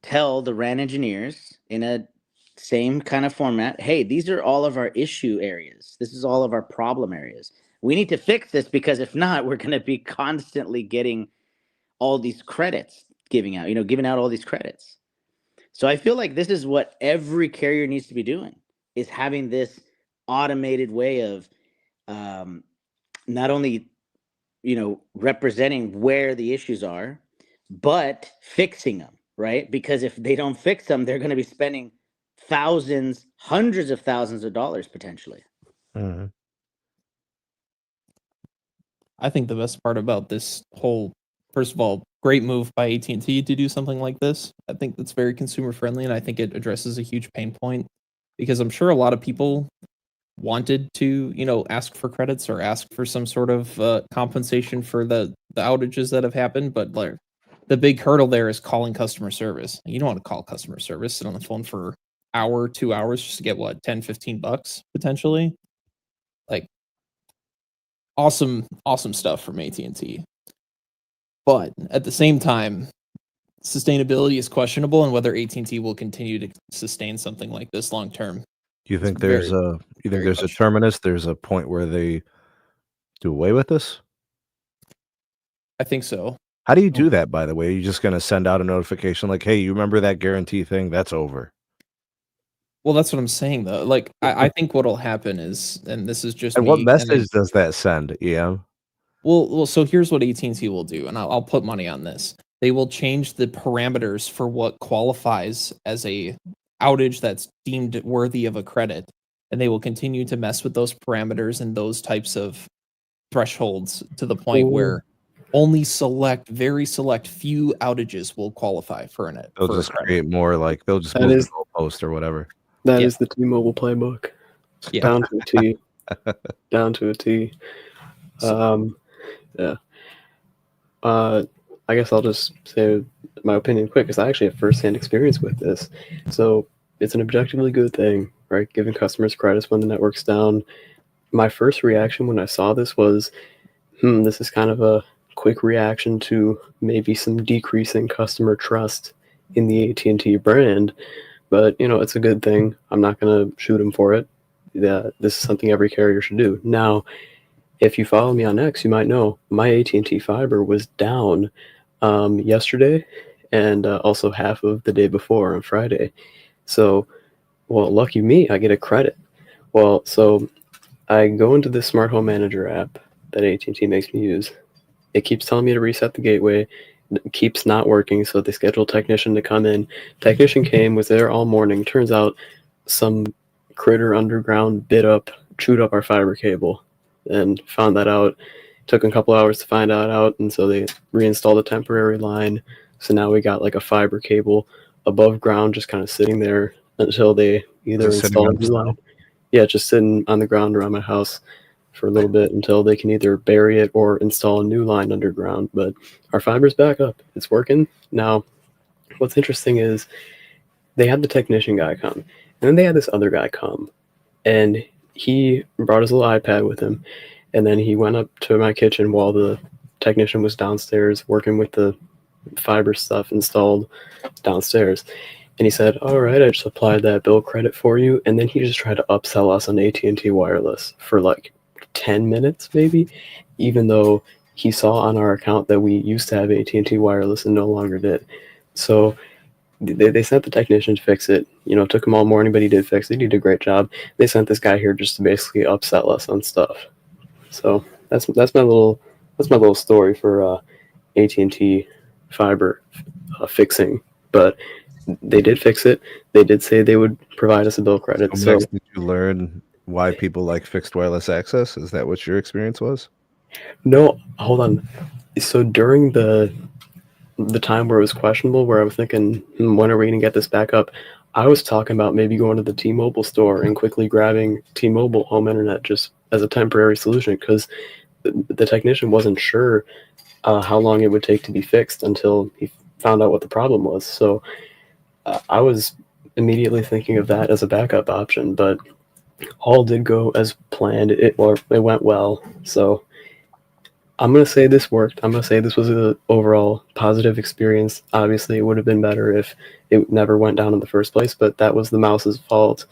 tell the RAN engineers in a same kind of format, hey, these are all of our issue areas. This is all of our problem areas. We need to fix this because if not, we're going to be constantly getting all these credits giving out all these credits. So I feel like this is what every carrier needs to be doing, is having this automated way of not only representing where the issues are, but fixing them, right? Because if they don't fix them, they're going to be spending thousands, hundreds of thousands of dollars potentially. Mm-hmm. I think the best part about this whole, first of all, great move by AT&T to do something like this. I think that's very consumer friendly, and I think it addresses a huge pain point, because I'm sure a lot of people wanted to, ask for credits or ask for some sort of compensation for the outages that have happened. But like, the big hurdle there is calling customer service. You don't want to call customer service, sit on the phone for hour, 2 hours just to get what, $10-15 potentially. Like, awesome stuff from AT&T. But at the same time, sustainability is questionable, and whether AT&T will continue to sustain something like this long term. You think there's a terminus? There's a point where they do away with this? I think so. How do you do that, by the way? Are you just going to send out a notification like, hey, you remember that guarantee thing? That's over. Well, that's what I'm saying, though. Like, I think what'll happen is, and this is just And me, what message does that send, EM? Well, so here's what AT&T will do, and I'll put money on this. They will change the parameters for what qualifies as a outage that's deemed worthy of a credit, and they will continue to mess with those parameters and those types of thresholds to the point where only very select few outages will qualify for an They'll just create more, like they'll just move the goalpost or whatever. That is the T-Mobile playbook. Yeah. Down to a T. Down to a T. Yeah. I guess I'll just say my opinion quick, because I actually have firsthand experience with this. So it's an objectively good thing, right? Giving customers credits when the network's down. My first reaction when I saw this was, this is kind of a quick reaction to maybe some decreasing customer trust in the AT&T brand. But, it's a good thing. I'm not going to shoot them for it. Yeah, this is something every carrier should do. Now, if you follow me on X, you might know my AT&T fiber was down yesterday and also half of the day before on Friday. So, lucky me, I get a credit. Well, so I go into the Smart Home Manager app that AT&T makes me use. It keeps telling me to reset the gateway. It keeps not working, so they schedule a technician to come in. Technician came, was there all morning. Turns out some critter underground chewed up our fiber cable. And found that out. Took a couple hours to find that out, and so they reinstalled a temporary line. So now we got like a fiber cable above ground, just kind of sitting there until they either install a new line. Yeah, just sitting on the ground around my house for a little bit until they can either bury it or install a new line underground. But our fiber's back up. It's working. Now, what's interesting is they had the technician guy come, and then they had this other guy come, and he brought his little iPad with him, and then he went up to my kitchen while the technician was downstairs working with the fiber stuff installed downstairs. And he said, all right, I just applied that bill credit for you. And then he just tried to upsell us on AT&T Wireless for like 10 minutes maybe, even though he saw on our account that we used to have AT&T Wireless and no longer did. So they sent the technician to fix it. It took him all morning, but he did fix it. He did a great job. They sent this guy here just to basically upsell us on stuff. So that's my little story for AT&T fiber fixing, but they did fix it. They did say they would provide us a bill credit. So, Max, did you learn why people like fixed wireless access? Is that what your experience was? No, hold on. So during the time where it was questionable, where I was thinking, when are we going to get this back up? I was talking about maybe going to the T-Mobile store and quickly grabbing T-Mobile home internet just as a temporary solution, because the technician wasn't sure how long it would take to be fixed until he found out what the problem was. So I was immediately thinking of that as a backup option, but all did go as planned. It went well. So I'm going to say this worked. I'm going to say this was an overall positive experience. Obviously, it would have been better if it never went down in the first place, but that was the mouse's fault,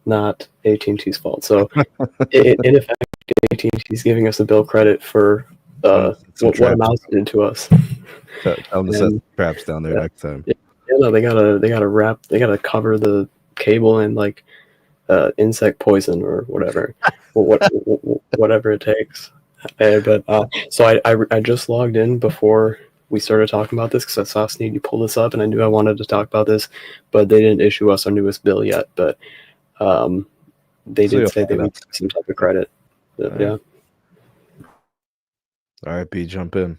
not AT&T's fault. So, in effect, AT&T is giving us a bill credit for what a mouse did to us. Tell them to set traps down there next time. Yeah, no, they gotta cover the cable in like insect poison or whatever, whatever it takes. But so I just logged in before we started talking about this because I saw Sneed, you pull this up, and I knew I wanted to talk about this, but they didn't issue us our newest bill yet. But they did say they would give some type of credit. Yeah. All right, B, jump in.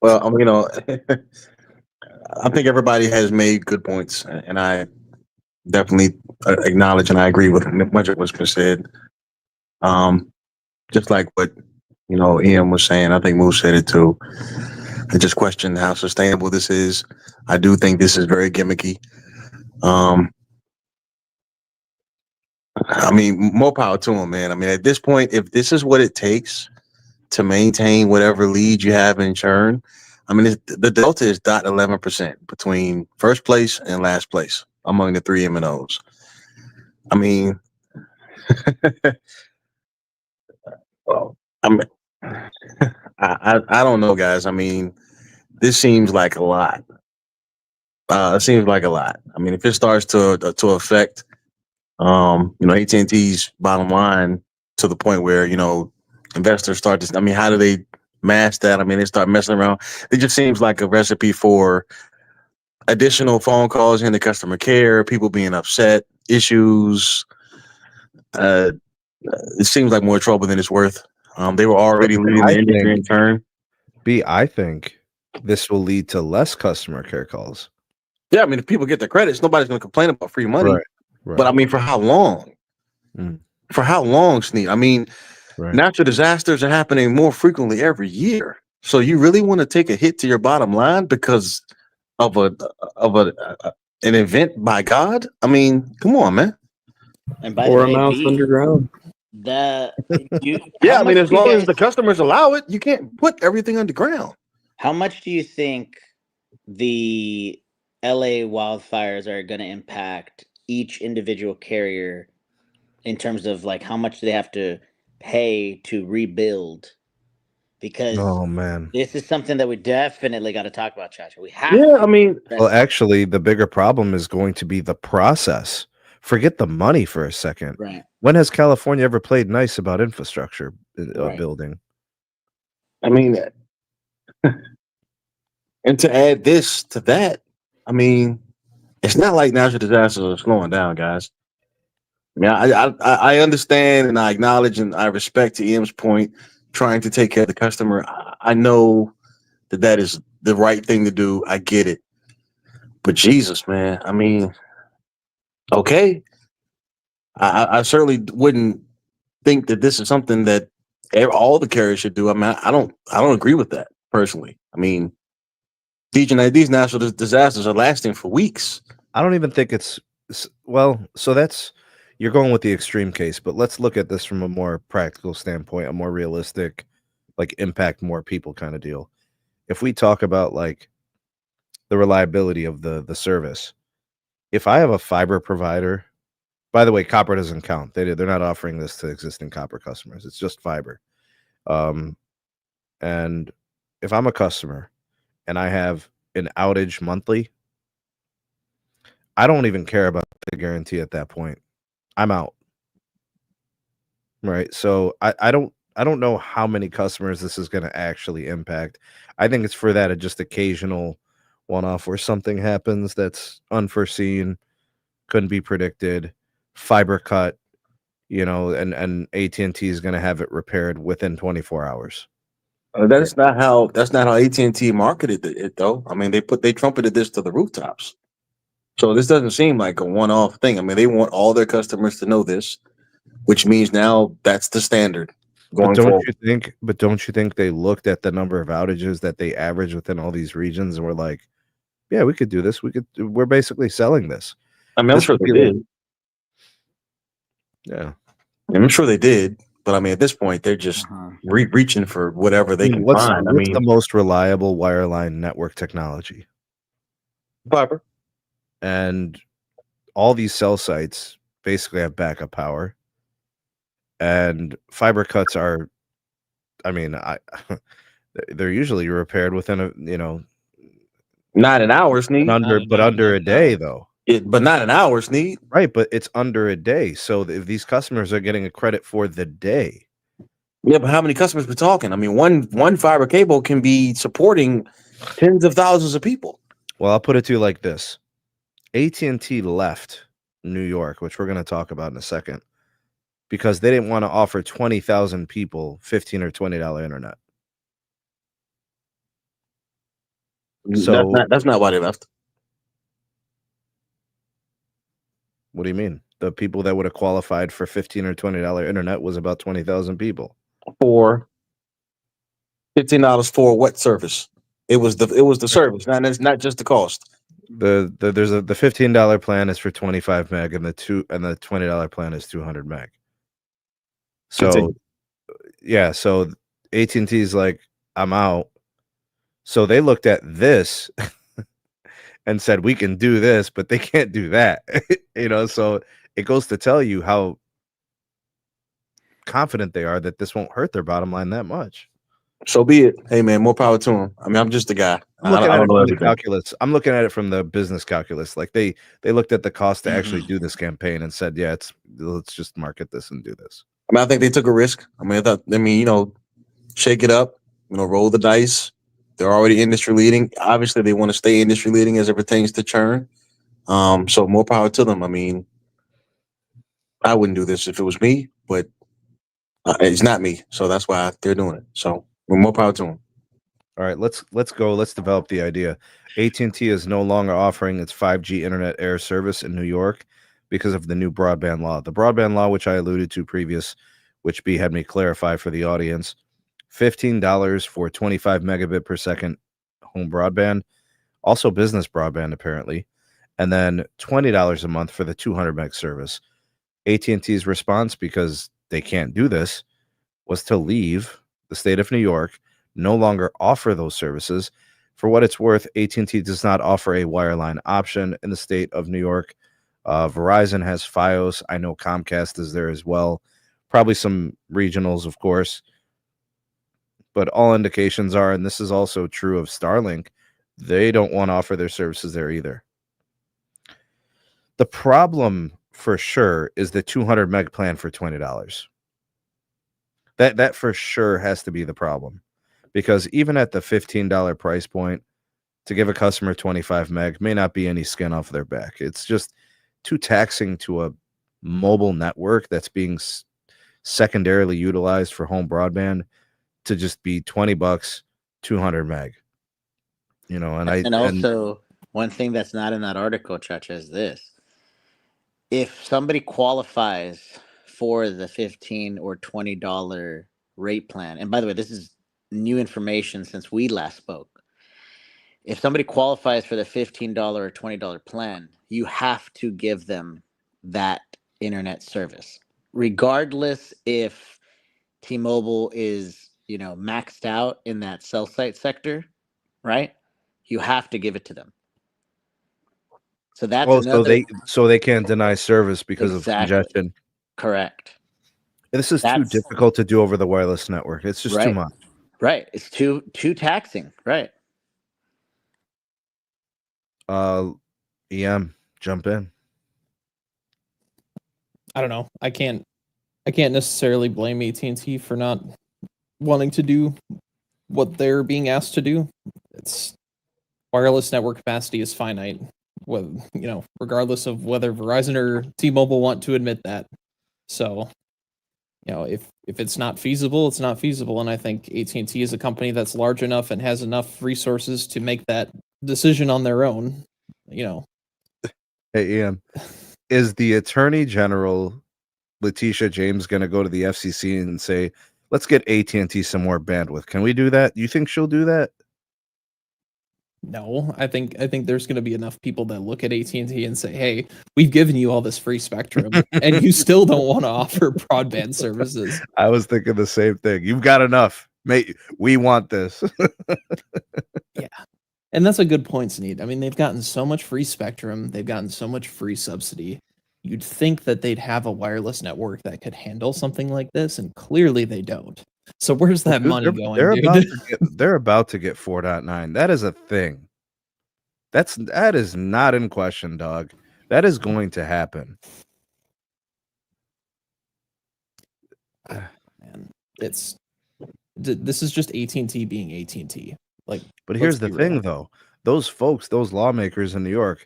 Well, I think everybody has made good points, and I definitely acknowledge and I agree with much of what's been said. Just like what Ian was saying, I think Moose said it too. I just question how sustainable this is. I do think this is very gimmicky. More power to them, man. At this point, if this is what it takes to maintain whatever lead you have in churn, the delta is 0.11% between first place and last place among the three MNOs. Well, I don't know, guys. This seems like a lot. It seems like a lot. If it starts to affect, AT&T's bottom line to the point where investors start to. How do they mask that? They start messing around. It just seems like a recipe for additional phone calls into customer care, people being upset, issues. It seems like more trouble than it's worth. They were already leading the industry in turn. B, I think this will lead to less customer care calls. Yeah, if people get their credits, nobody's going to complain about free money. Right. But for how long? For how long, Sneed? Natural disasters are happening more frequently every year. So you really want to take a hit to your bottom line because of an event by God? Come on, man. And by the way, a mouse underground. As long as the customers allow it, you can't put everything underground. How much do you think the LA wildfires are going to impact each individual carrier in terms of like how much they have to pay to rebuild? Because this is something that we definitely got to talk about, Chacha. We have to. Well, actually, the bigger problem is going to be the process. Forget the money for a second. Right. When has California ever played nice about infrastructure building? And to add this to that, it's not like natural disasters are slowing down, guys. I understand and I acknowledge and I respect to Ian's point, trying to take care of the customer. I know that is the right thing to do. I get it. But Jesus, man, okay. I certainly wouldn't think that this is something that all the carriers should do. I don't agree with that personally. These natural disasters are lasting for weeks. I don't even think it's so that's you're going with the extreme case, but let's look at this from a more practical standpoint, a more realistic, like impact more people kind of deal. If we talk about like the reliability of the service, if I have a fiber provider, by the way, copper doesn't count. They're not offering this to existing copper customers. It's just fiber. And if I'm a customer and I have an outage monthly, I don't even care about the guarantee at that point. I'm out. Right. So I don't know how many customers this is going to actually impact. I think it's for that just occasional one-off where something happens that's unforeseen, couldn't be predicted, fiber cut, and AT&T is going to have it repaired within 24 hours. That's not how AT&T marketed it though. I mean, they trumpeted this to the rooftops. So this doesn't seem like a one-off thing. I mean, they want all their customers to know this, which means now that's the standard going forward. Don't you think they looked at the number of outages that they average within all these regions and were like, yeah, we could do this. We're basically selling this. I mean, I'm sure they did. Yeah. I'm sure they did. But I mean, at this point, they're just reaching for whatever they can find. What's the most reliable wireline network technology? Fiber. And all these cell sites basically have backup power. And fiber cuts are, I mean, they're usually repaired within not an hour, Sneed. Under a day, though. But not an hour, Sneed. Right, but it's under a day. So if these customers are getting a credit for the day. Yeah, but how many customers we're talking? I mean, one fiber cable can be supporting tens of thousands of people. Well, I'll put it to you like this. AT&T left New York, which we're going to talk about in a second, because they didn't want to offer 20,000 people $15 or $20 internet. So that's not why they left. What do you mean? The people that would have qualified for $15 or $20 internet was about 20,000 people. For $15 for what service? It was the service, not just the cost. The $15 plan is for 25 meg, and the $20 plan is 200 meg. So Continue. Yeah, so AT&T is like, I'm out. So they looked at this and said, we can do this, but they can't do that. So it goes to tell you how confident they are that this won't hurt their bottom line that much. So be it. Hey man, more power to them. I mean, I'm just a guy. I'm looking at it from the calculus. I'm looking at it from the business calculus. Like they looked at the cost to actually do this campaign and said, yeah, let's just market this and do this. I mean, I think they took a risk. I mean, shake it up, roll the dice. They're already industry leading. Obviously, they want to stay industry leading as it pertains to churn. So more power to them. I mean, I wouldn't do this if it was me, but it's not me. So that's why they're doing it. So more power to them. All right, let's go. Let's develop the idea. AT&T is no longer offering its 5G internet air service in New York because of the new broadband law. The broadband law, which I alluded to previous, which B had me clarify for the audience, $15 for 25 megabit per second home broadband, also business broadband apparently, and then $20 a month for the 200 meg service. AT&T's response, because they can't do this, was to leave the state of New York, no longer offer those services. For what it's worth, AT&T does not offer a wireline option in the state of New York. Verizon has Fios. I know Comcast is there as well. Probably some regionals, of course. But all indications are, and this is also true of Starlink, they don't want to offer their services there either. The problem for sure is the 200 meg plan for $20. That for sure has to be the problem, because even at the $15 price point, to give a customer 25 meg may not be any skin off their back. It's just too taxing to a mobile network that's being secondarily utilized for home broadband to just be $20, 200 meg. And also one thing that's not in that article, Chacha, is this. If somebody qualifies for the $15 or $20 rate plan, and by the way, this is new information since we last spoke. If somebody qualifies for the $15 or $20 plan, you have to give them that internet service, regardless if T-Mobile is, maxed out in that cell site sector, right? You have to give it to them. So that's so they can't deny service because of congestion. Correct. This is too difficult to do over the wireless network. It's just too much. Right. It's too taxing. Right. EM, jump in. I don't know. I can't I can't necessarily blame AT&T for not wanting to do what they're being asked to do. It's wireless network capacity is finite, regardless of whether Verizon or T-Mobile want to admit that. So, if it's not feasible, it's not feasible. And I think AT&T is a company that's large enough and has enough resources to make that decision on their own. Hey, Ian, is the Attorney General Letitia James going to go to the FCC and say, let's get AT&T some more bandwidth? Can we do that? You think she'll do that? No, I think there's going to be enough people that look at AT&T and say, "Hey, we've given you all this free spectrum, and you still don't want to offer broadband services." I was thinking the same thing. You've got enough, mate. We want this. Yeah, and that's a good point, Sneed. I mean, they've gotten so much free spectrum, they've gotten so much free subsidy. You'd think that they'd have a wireless network that could handle something like this, and clearly they don't. So where's that money going, dude? They're about to get 4.9. That is a thing. That is not in question, dog. That is going to happen. Man, this is just AT&T being AT&T. But here's the thing, though. Those folks, those lawmakers in New York,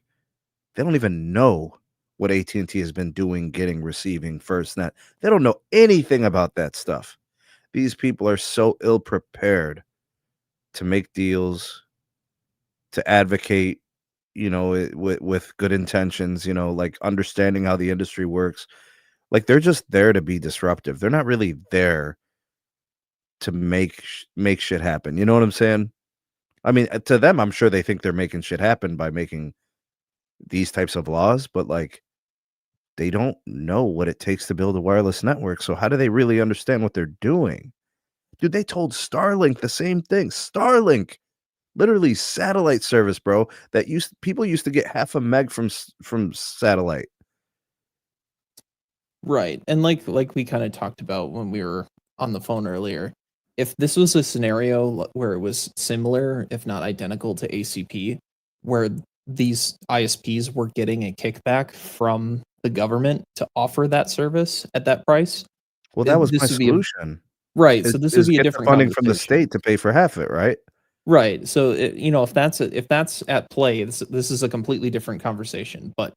they don't even know what AT&T has been doing, receiving FirstNet. They don't know anything about that stuff. These people are so ill-prepared to make deals, to advocate, with good intentions, like understanding how the industry works. Like, they're just there to be disruptive. They're not really there to make shit happen. You know what I'm saying? I mean, to them, I'm sure they think they're making shit happen by making these types of laws, but like, they don't know what it takes to build a wireless network. So how do they really understand what they're doing? Dude, they told Starlink the same thing. Starlink, literally satellite service, bro. People used to get half a meg from satellite. Right. And like we kind of talked about when we were on the phone earlier, if this was a scenario where it was similar, if not identical to ACP, where these ISPs were getting a kickback from the government to offer that service at that price. Well, that was my solution. Right. So this would be a different funding from the state to pay for half of it, right? Right. So if that's at play, this is a completely different conversation. But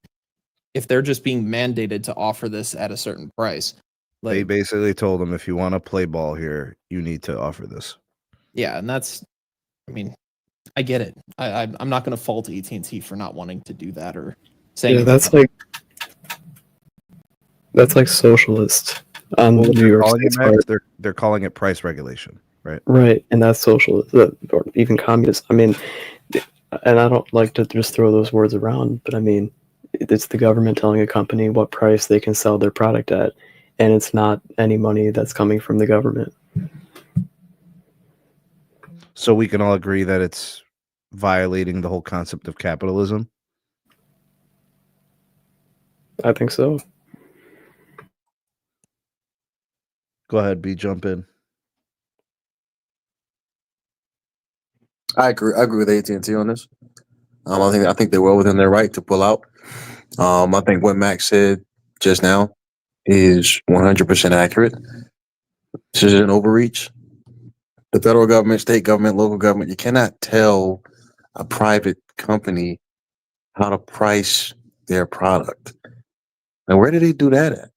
if they're just being mandated to offer this at a certain price, they basically told them, if you want to play ball here, you need to offer this. Yeah, and I get it. I'm not going to fault AT&T for not wanting to do that or saying. Yeah, that's like socialist on the New York State's part. They're calling it price regulation, right? Right, and that's socialist, or even communist. I mean, and I don't like to just throw those words around, but I mean, it's the government telling a company what price they can sell their product at, and it's not any money that's coming from the government. So we can all agree that it's violating the whole concept of capitalism? I think so. Go ahead, B, jump in. I agree with AT&T on this. I think they're well within their right to pull out. I think what Max said just now is 100% accurate. This is an overreach. The federal government, state government, local government, you cannot tell a private company how to price their product. Now, where did they do that at?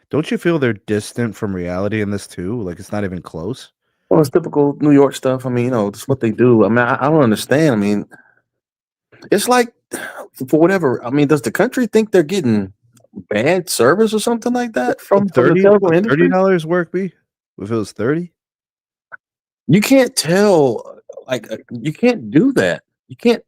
Don't you feel they're distant from reality in this too? Like, it's not even close? Well, it's typical New York stuff. I mean, it's what they do. I mean, I don't understand. I mean, it's like, for whatever. I mean, does the country think they're getting bad service or something like that from the telecom industry? $30 work, B? If it was 30? You can't tell. Like, you can't do that. You can't.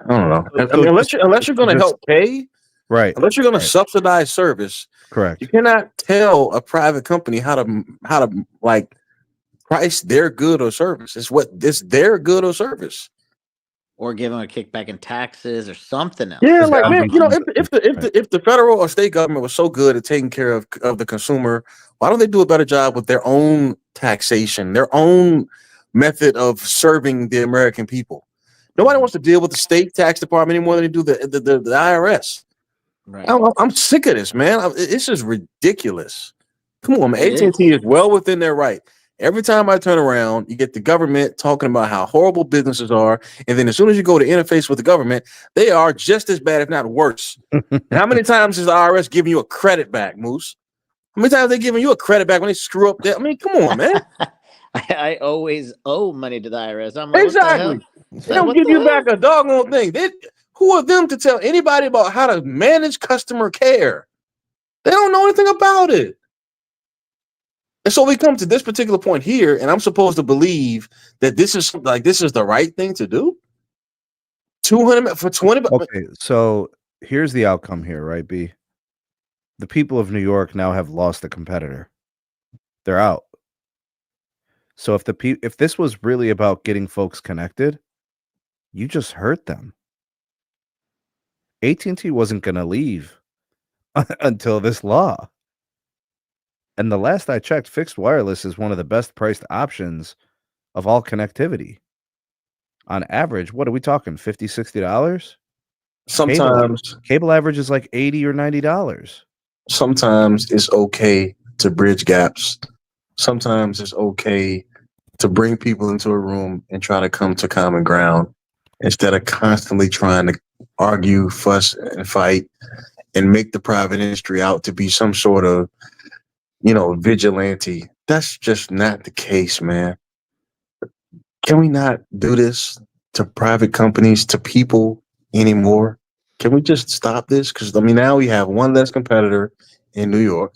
I don't know. I mean, unless you're going to help pay, right? Unless you're going to subsidize service, correct. You cannot tell a private company how to like price their good or service. It's their good or service, or give them a kickback in taxes or something else. Yeah, like, man, if the federal or state government was so good at taking care of the consumer, why don't they do a better job with their own taxation, their own method of serving the American people? Nobody wants to deal with the state tax department any more than they do the IRS. Right. I'm sick of this, man. It's just ridiculous. Come on, man. AT&T is well within their right. Every time I turn around, you get the government talking about how horrible businesses are, and then as soon as you go to interface with the government, they are just as bad, if not worse. And how many times is the IRS giving you a credit back, Moose? How many times are they giving you a credit back when they screw up there? I mean, come on, man. I always owe money to the IRS. I'm like, Exactly. What They don't give you back a doggone thing. Who are them to tell anybody about how to manage customer care? They don't know anything about it. And so we come to this particular point here, and I'm supposed to believe that this is the right thing to do. 200 for 20. Okay, so here's the outcome here, right, B? The people of New York now have lost a competitor. They're out. So if this was really about getting folks connected, you just hurt them. AT&T wasn't going to leave until this law. And the last I checked, fixed wireless is one of the best priced options of all connectivity. On average, what are we talking? $50, $60? Sometimes cable average is like $80 or $90. Sometimes it's okay to bridge gaps. Sometimes it's okay to bring people into a room and try to come to common ground instead of constantly trying to argue, fuss, and fight and make the private industry out to be some sort of, vigilante. That's just not the case, man. Can we not do this to private companies, to people anymore? Can we just stop this? Because, now we have one less competitor in New York.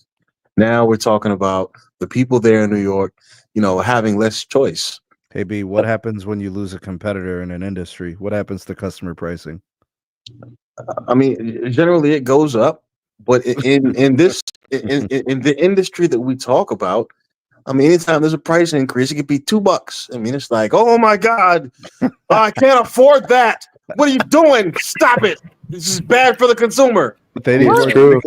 Now we're talking about the people there in New York, having less choice. Hey, B, what happens when you lose a competitor in an industry? What happens to customer pricing? Generally it goes up, but in the industry that we talk about, anytime there's a price increase, it could be $2. It's like, oh my God, I can't afford that. What are you doing? Stop it. This is bad for the consumer. But they need more chicken.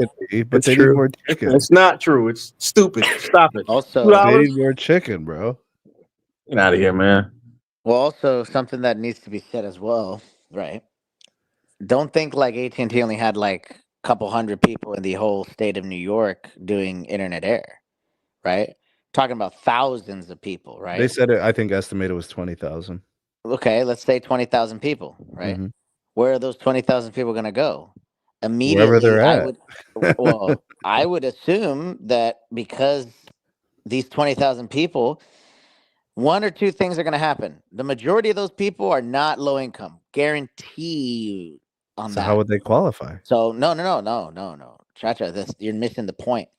But they need more chicken. It's not true. It's stupid. Stop it. Also, they need more chicken, bro. Get out of here, man. Well, also something that needs to be said as well, right? Don't think like AT&T only had like a couple hundred people in the whole state of New York doing internet air, right? Talking about thousands of people, right? They said it, I think estimated was 20,000. Okay, let's say 20,000 people, right? Mm-hmm. Where are those 20,000 people going to go? Wherever they're at. I would assume that because these 20,000 people, one or two things are going to happen. The majority of those people are not low income. Guarantee you on that. So how would they qualify? So no. Chacha, you're missing the point.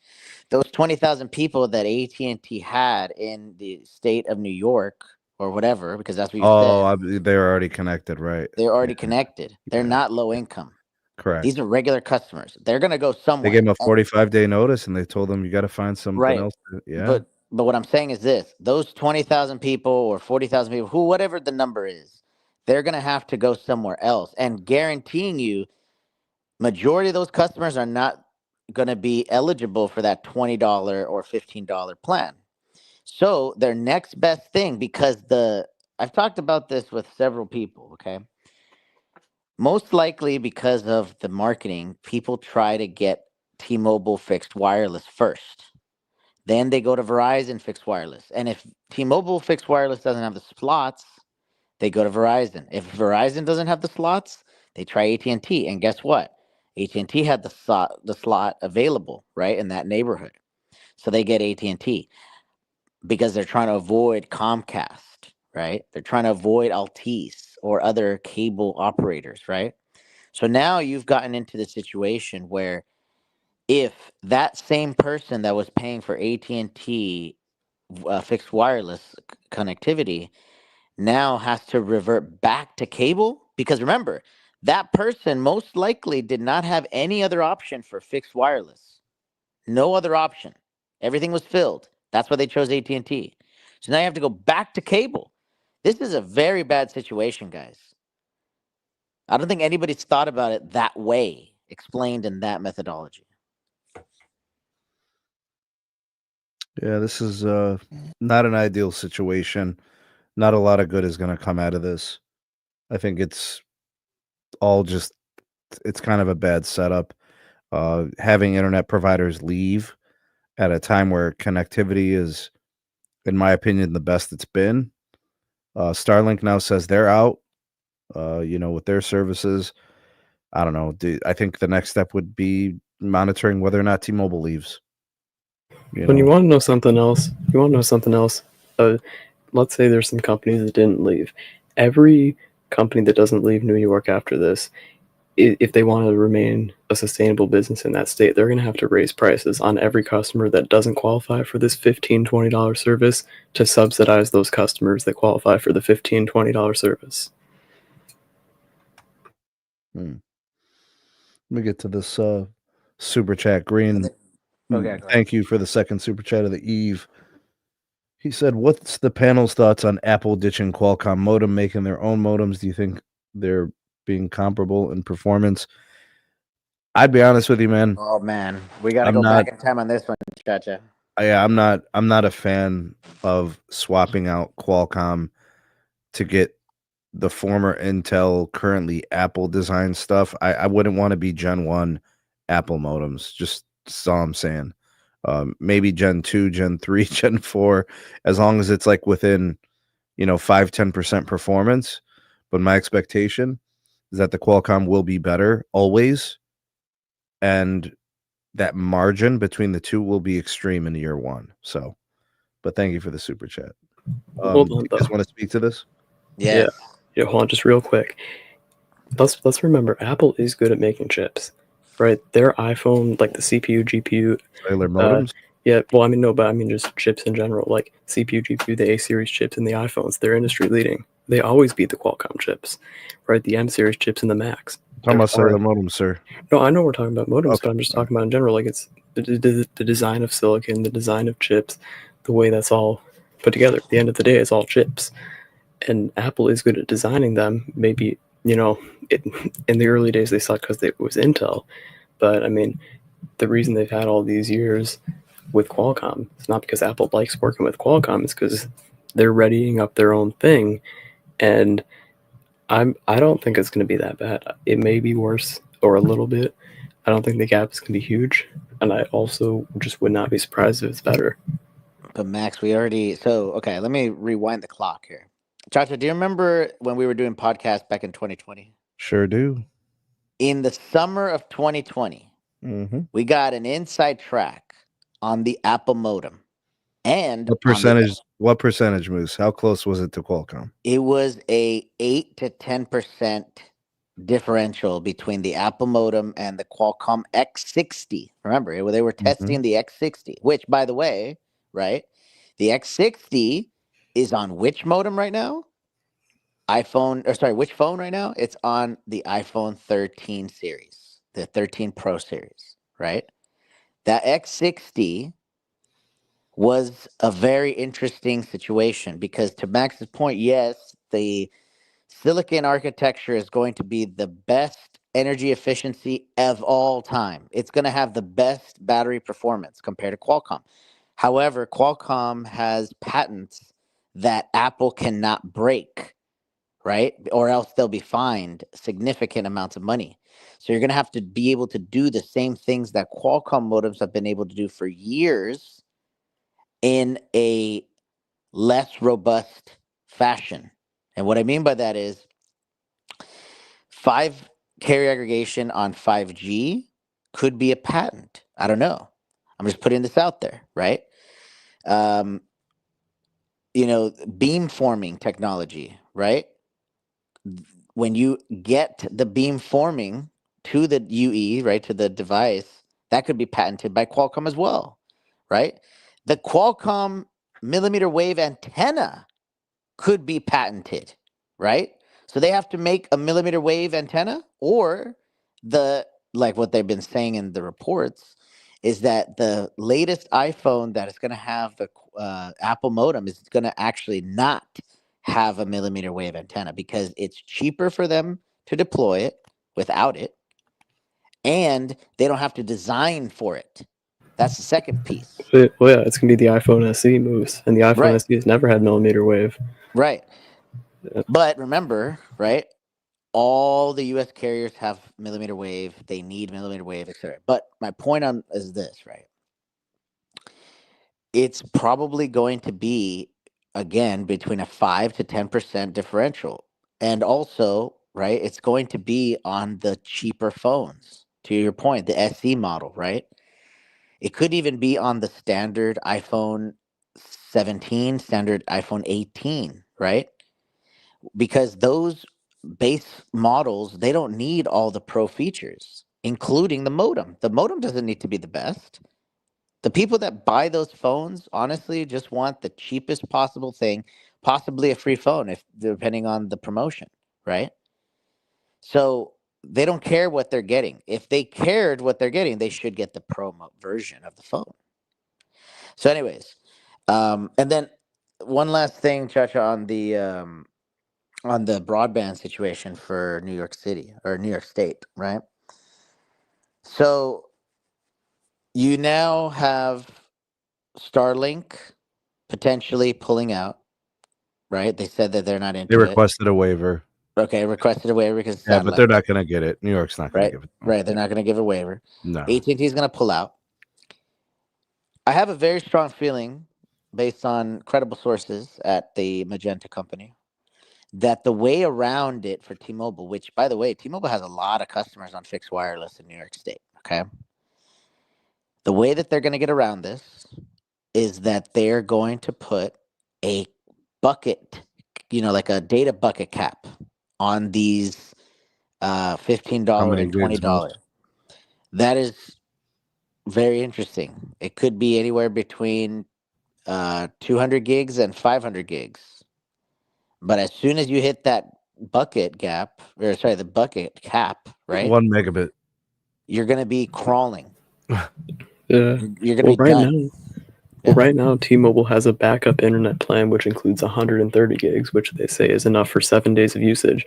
Those 20,000 people that AT&T had in the state of New York or whatever, because that's what you said. They're already connected, right? They're already connected. They're not low income. Correct. These are regular customers. They're going to go somewhere. They gave them a 45-day notice, and they told them you got to find something else. Yeah. But what I'm saying is this: those 20,000 people or 40,000 people, whatever the number is, they're going to have to go somewhere else. And guaranteeing you, majority of those customers are not going to be eligible for that $20 or $15 plan. So their next best thing, because I've talked about this with several people, okay? Most likely because of the marketing, people try to get T-Mobile fixed wireless first. Then they go to Verizon fixed wireless. And if T-Mobile fixed wireless doesn't have the slots, they go to Verizon. If Verizon doesn't have the slots, they try AT&T. And guess what? AT&T had the slot available, right, in that neighborhood. So they get AT&T because they're trying to avoid Comcast, right? They're trying to avoid Altice or other cable operators, right? So now you've gotten into the situation where if that same person that was paying for AT&T fixed wireless connectivity now has to revert back to cable, because remember, that person most likely did not have any other option for fixed wireless. No other option. Everything was filled. That's why they chose AT&T. So now you have to go back to cable. This is a very bad situation, guys. I don't think anybody's thought about it that way, explained in that methodology. Yeah, this is not an ideal situation. Not a lot of good is going to come out of this. I think it's all it's kind of a bad setup. Having internet providers leave at a time where connectivity is, in my opinion, the best it's been. Starlink now says they're out, with their services. I don't know. I think the next step would be monitoring whether or not T-Mobile leaves. When you want to know something else, let's say there's some companies that didn't leave. Every company that doesn't leave New York after this, if they want to remain a sustainable business in that state, they're going to have to raise prices on every customer that doesn't qualify for this $15, $20 service to subsidize those customers that qualify for the $15, $20 service. Let me get to this super chat. Green, Okay, thank you for the second super chat of the eve. He said, what's the panel's thoughts on Apple ditching Qualcomm modem, making their own modems? Do you think they're being comparable in performance? I'd be honest with you, man. Oh man, we gotta go back in time on this one, Chacha. I'm not a fan of swapping out Qualcomm to get the former Intel, currently Apple design stuff. I wouldn't want to be Gen 1 Apple modems. Just that's all I'm saying. Maybe Gen 2, Gen 3, Gen 4, as long as it's like within, 5-10% performance. But my expectation is that the Qualcomm will be better always. And that margin between the two will be extreme in year one. So, but thank you for the super chat. Hold on, you guys want to speak to this? Yes. Yeah, hold on, just real quick. Let's remember, Apple is good at making chips, right? Their iPhone, like the CPU, GPU, Cellular modems. Yeah, well, I mean, no, but I mean just chips in general, like CPU, GPU, the A series chips in the iPhones. They're industry leading. They always beat the Qualcomm chips, right? The M series chips in the Macs. Talking about cellular modems, sir. No, I know we're talking about modems, but I'm just talking about in general. Like it's the design of silicon, the design of chips, the way that's all put together. At the end of the day, it's all chips, and Apple is good at designing them. Maybe in the early days they sucked because it was Intel, but I mean, the reason they've had all these years with Qualcomm, it's not because Apple likes working with Qualcomm. It's because they're readying up their own thing, and I don't think it's going to be that bad. It may be worse or a little bit. I don't think the gap is going to be huge, and I also just would not be surprised if it's better. But Max, okay, let me rewind the clock here. Chacha, do you remember when we were doing podcasts back in 2020? Sure do. In the summer of 2020, we got an inside track on the Apple modem. And what percentage, Moose? How close was it to Qualcomm? It was a 8 to 10% differential between the Apple modem and the Qualcomm X60. Remember, they were testing the X60, which, by the way, right, the X60 is on which modem right now? Which phone right now? It's on the iPhone 13 series, the 13 Pro series, right? That X60 was a very interesting situation because, to Max's point, yes, the silicon architecture is going to be the best energy efficiency of all time. It's going to have the best battery performance compared to Qualcomm. However, Qualcomm has patents that Apple cannot break, right? Or else they'll be fined significant amounts of money. So you're going to have to be able to do the same things that Qualcomm modems have been able to do for years in a less robust fashion. And what I mean by that is 5 carrier aggregation on 5G could be a patent. I don't know. I'm just putting this out there, right? Beamforming technology, right? When you get the beamforming to the UE, right, to the device, that could be patented by Qualcomm as well, right? The Qualcomm millimeter wave antenna could be patented, right? So they have to make a millimeter wave antenna, or what they've been saying in the reports is that the latest iPhone that is going to have the Apple modem is going to actually not have a millimeter wave antenna because it's cheaper for them to deploy it without it, and they don't have to design for it. That's the second piece. Well, yeah, it's going to be the iPhone SE moves, and the iPhone SE has never had millimeter wave. Right. Yeah. But remember, right, all the U.S. carriers have millimeter wave. They need millimeter wave, etc. But my point is this, right? it's probably going to be, again, between a 5 to 10% differential. And also, right, it's going to be on the cheaper phones. To your point, the SE model, right? It could even be on the standard iPhone 17, standard iPhone 18, right? Because those base models, they don't need all the pro features, including the modem. The modem doesn't need to be the best. The people that buy those phones honestly just want the cheapest possible thing, possibly a free phone if depending on the promotion, right? So they don't care what they're getting. If they cared what they're getting, they should get the promo version of the phone. So, anyways, and then one last thing, Chacha, on the broadband situation for New York City or New York State, right? So you now have Starlink potentially pulling out, right? They said that they're not They into it. requested a waiver. Okay, requested a waiver because Yeah, but they're satellite, not going to get it. New York's not going to right? give it to them. Right, they're not going to give a waiver. No. AT&T is going to pull out. I have a very strong feeling, based on credible sources at the Magenta company, that the way around it for T-Mobile, which, by the way, T-Mobile has a lot of customers on fixed wireless in New York State. Okay, the way that they're going to get around this is that they're going to put a bucket, like a data bucket cap on these $15 many and gigs, $20. That is very interesting. It could be anywhere between 200 gigs and 500 gigs. But as soon as you hit that bucket gap, or sorry, the bucket cap, right? 1 megabit. You're going to be crawling. Yeah. You're going to be done. Right now, T-Mobile has a backup internet plan which includes 130 gigs, which they say is enough for 7 days of usage,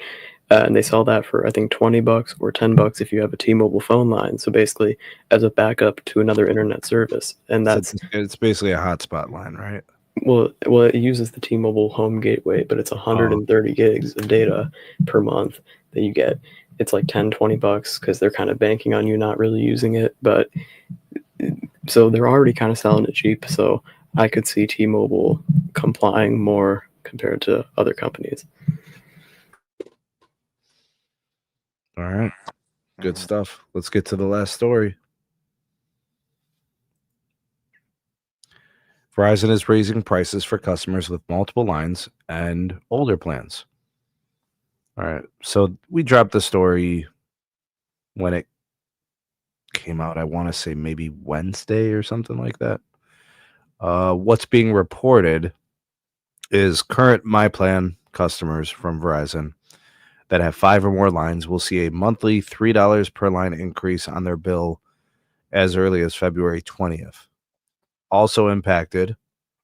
and they sell that for I think $20 or $10 if you have a T-Mobile phone line. So basically, as a backup to another internet service, and that's it's basically a hotspot line, right? well, it uses the T-Mobile home gateway, but it's 130 gigs of data per month that you get. It's like $10-$20 because they're kind of banking on you not really using it, but so they're already kind of selling it cheap. So I could see T-Mobile complying more compared to other companies. All right. Good stuff. Let's get to the last story. Verizon is raising prices for customers with multiple lines and older plans. All right. So we dropped the story when it came out. I want to say maybe Wednesday or something like that. What's being reported is current My Plan customers from Verizon that have 5 or more lines will see a monthly $3 per line increase on their bill as early as February 20th. Also impacted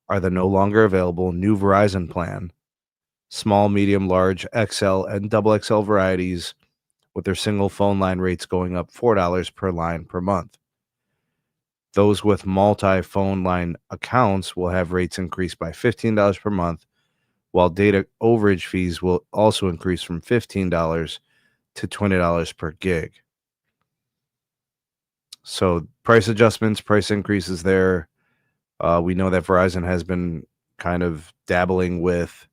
are the no longer available new Verizon plan, small, medium, large, XL, and double XL varieties, with their single phone line rates going up $4 per line per month. Those with multi-phone line accounts will have rates increased by $15 per month, while data overage fees will also increase from $15 to $20 per gig. So price adjustments, price increases there. We know that Verizon has been kind of dabbling with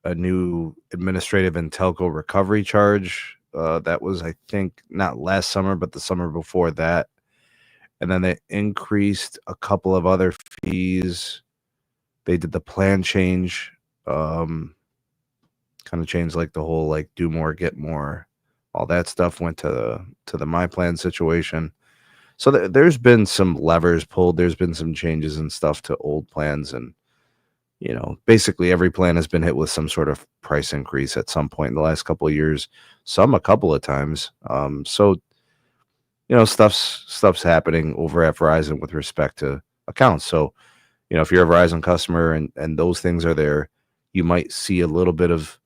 a new administrative and telco recovery charge. That was, I think, not last summer, but the summer before that. And then they increased a couple of other fees. They did the plan change, kind of changed like the whole like do more, get more. All that stuff went to the My Plan situation. So there's been some levers pulled. There's been some changes and stuff to old plans, and basically every plan has been hit with some sort of price increase at some point in the last couple of years. Some a couple of times. So stuff's happening over at Verizon with respect to accounts. So if you're a Verizon customer and those things are there, you might see a little bit of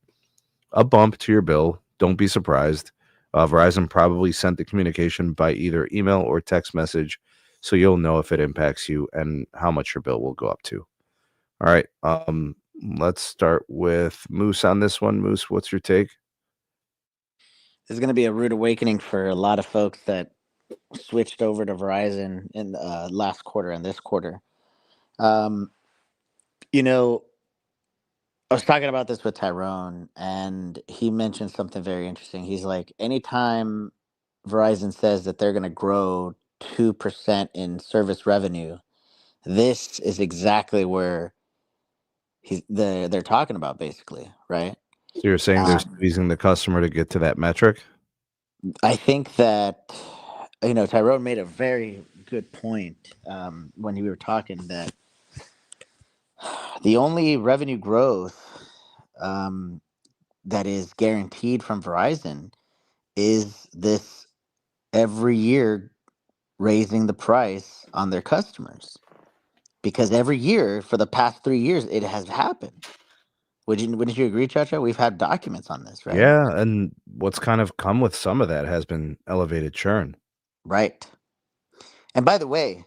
a bump to your bill. Don't be surprised. Verizon probably sent the communication by either email or text message, so you'll know if it impacts you and how much your bill will go up to. All right. Let's start with Moose on this one. Moose, what's your take? There's going to be a rude awakening for a lot of folks that switched over to Verizon in the last quarter and this quarter. You know, I was talking about this with Tyrone, and he mentioned something very interesting. He's like, anytime Verizon says that they're going to grow 2% in service revenue, this is exactly where they're talking about, basically, right? So you're saying they're Um, squeezing the customer to get to that metric? I think that, Tyrone made a very good point when we were talking that the only revenue growth um, that is guaranteed from Verizon is this every year raising the price on their customers, because every year for the past 3 years it has happened. Wouldn't you agree, Chacha? We've had documents on this, right? Yeah, and what's kind of come with some of that has been elevated churn. Right. And by the way,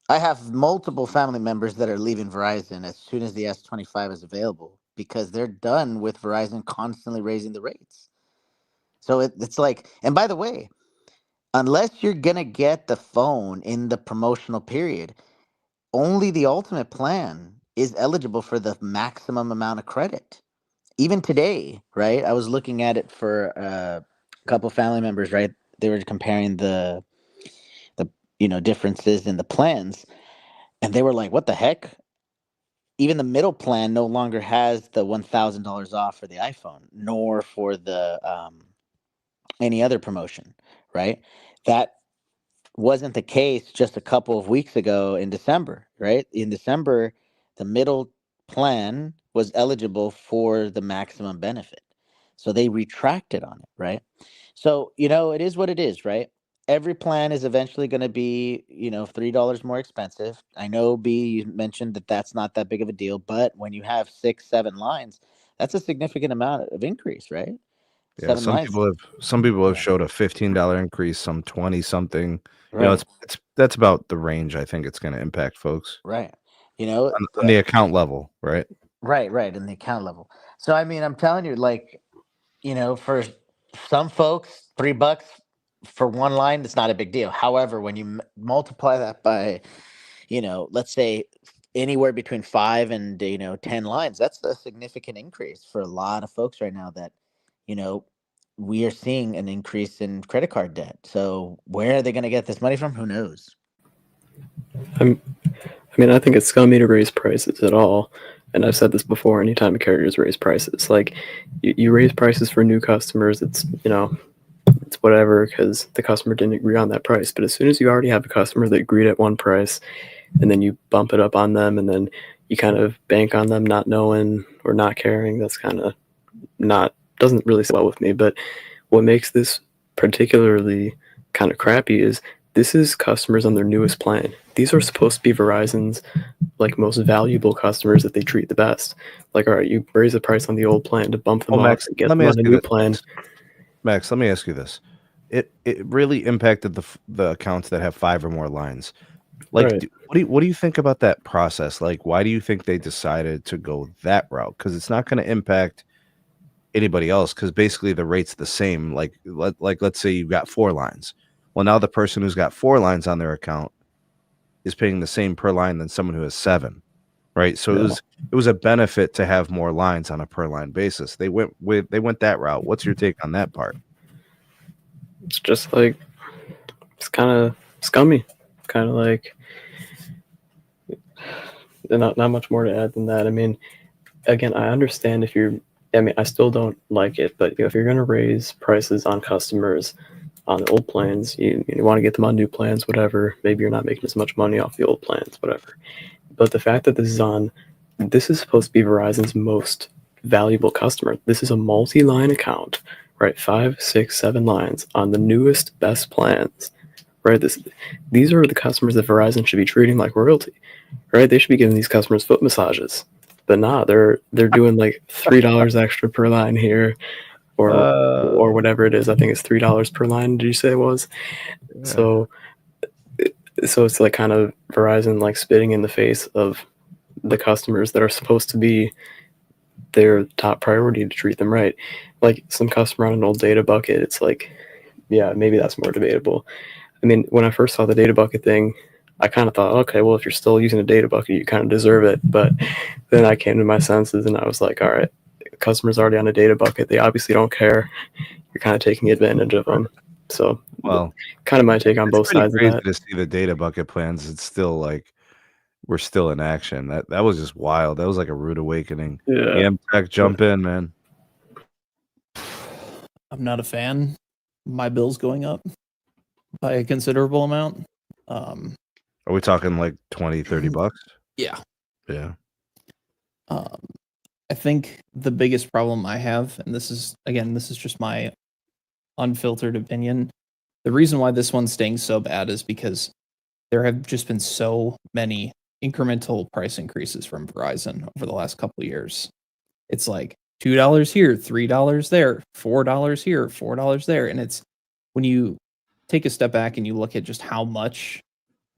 I have multiple family members that are leaving Verizon as soon as the S25 is available because they're done with Verizon constantly raising the rates. So it's like, and by the way, unless you're going to get the phone in the promotional period, only the ultimate plan is eligible for the maximum amount of credit. Even today, right? I was looking at it for a couple family members, right? They were comparing the differences in the plans, and they were like, "What the heck?" Even the middle plan no longer has the $1,000 off for the iPhone, nor for the any other promotion, right? That wasn't the case just a couple of weeks ago in December, right? In December, the middle plan was eligible for the maximum benefit. So they retracted on it, right? So, it is what it is, right? Every plan is eventually going to be, $3 more expensive. I know, B, you mentioned that that's not that big of a deal, but when you have 6, 7 lines, that's a significant amount of increase, right? Yeah, 7 lines. some people have Yeah. showed a $15 increase, some 20 something. Right. It's that's about the range I think it's going to impact folks Right. You know, on the account level, right? right, in the account level. So I mean, I'm telling you, like, for some folks, $3 for one line, it's not a big deal. However, when you multiply that by, let's say anywhere between 5 and 10 lines, that's a significant increase for a lot of folks right now. That, you know, we are seeing an increase in credit card debt. So where are they going to get this money from? Who knows? I think it's scummy to raise prices at all. And I've said this before, anytime carriers raise prices, like you raise prices for new customers, it's whatever because the customer didn't agree on that price. But as soon as you already have a customer that agreed at one price and then you bump it up on them and then you kind of bank on them not knowing or not caring, that's kind of doesn't really sit well with me. But what makes this particularly kind of crappy is this is customers on their newest plan. These are supposed to be Verizon's most valuable customers that they treat the best. Like, all right, you raise the price on the old plan to bump them Well, up Max, and get let me them on ask the you new this. plan. Max, let me ask you this. It really impacted the accounts that have 5 or more lines. Like, Right. what do you think about that process? Like, why do you think they decided to go that route? Because it's not going to impact anybody else. Because basically the rate's the same. Let's say you've got 4 lines. Well, now the person who's got 4 lines on their account is paying the same per line than someone who has 7, right? So Yeah. it was a benefit to have more lines on a per line basis. They went that route. What's your take on that part? It's just it's kind of scummy. Kind of not much more to add than that. I mean, again, I understand I still don't like it, but if you're going to raise prices on customers on the old plans, you want to get them on new plans, whatever. Maybe you're not making as much money off the old plans, whatever. But the fact that this is supposed to be Verizon's most valuable customer. This is a multi-line account, right? 5, 6, 7 lines on the newest, best plans, right? These are the customers that Verizon should be treating like royalty, right? They should be giving these customers foot massages, but they're doing $3 extra per line here, or whatever it is. I think it's $3 per line. Did you say it was? Yeah. So it's kind of Verizon spitting in the face of the customers that are supposed to be their top priority to treat them right. Like some customer on an old data bucket, it's yeah, maybe that's more debatable. I mean, when I first saw the data bucket thing, I kind of thought, okay, well, if you're still using a data bucket, you kind of deserve it. But then I came to my senses and I was like, all right, the customer's already on a data bucket. They obviously don't care. You're kind of taking advantage of them. So, well, kind of my take on both sides of crazy that. to see the data bucket plans. It's still like we're still in action. That was just wild. That was like a rude awakening. Yeah. Tech, jump in, man. I'm not a fan. My bill's going up by a considerable amount. Are we talking like 20, 30 bucks? Yeah. Yeah. I think the biggest problem I have, and this is just my unfiltered opinion. The reason why this one's staying so bad is because there have just been so many incremental price increases from Verizon over the last couple of years. It's like $2 here, $3 there, $4 here, $4 there. And it's when you take a step back and you look at just how much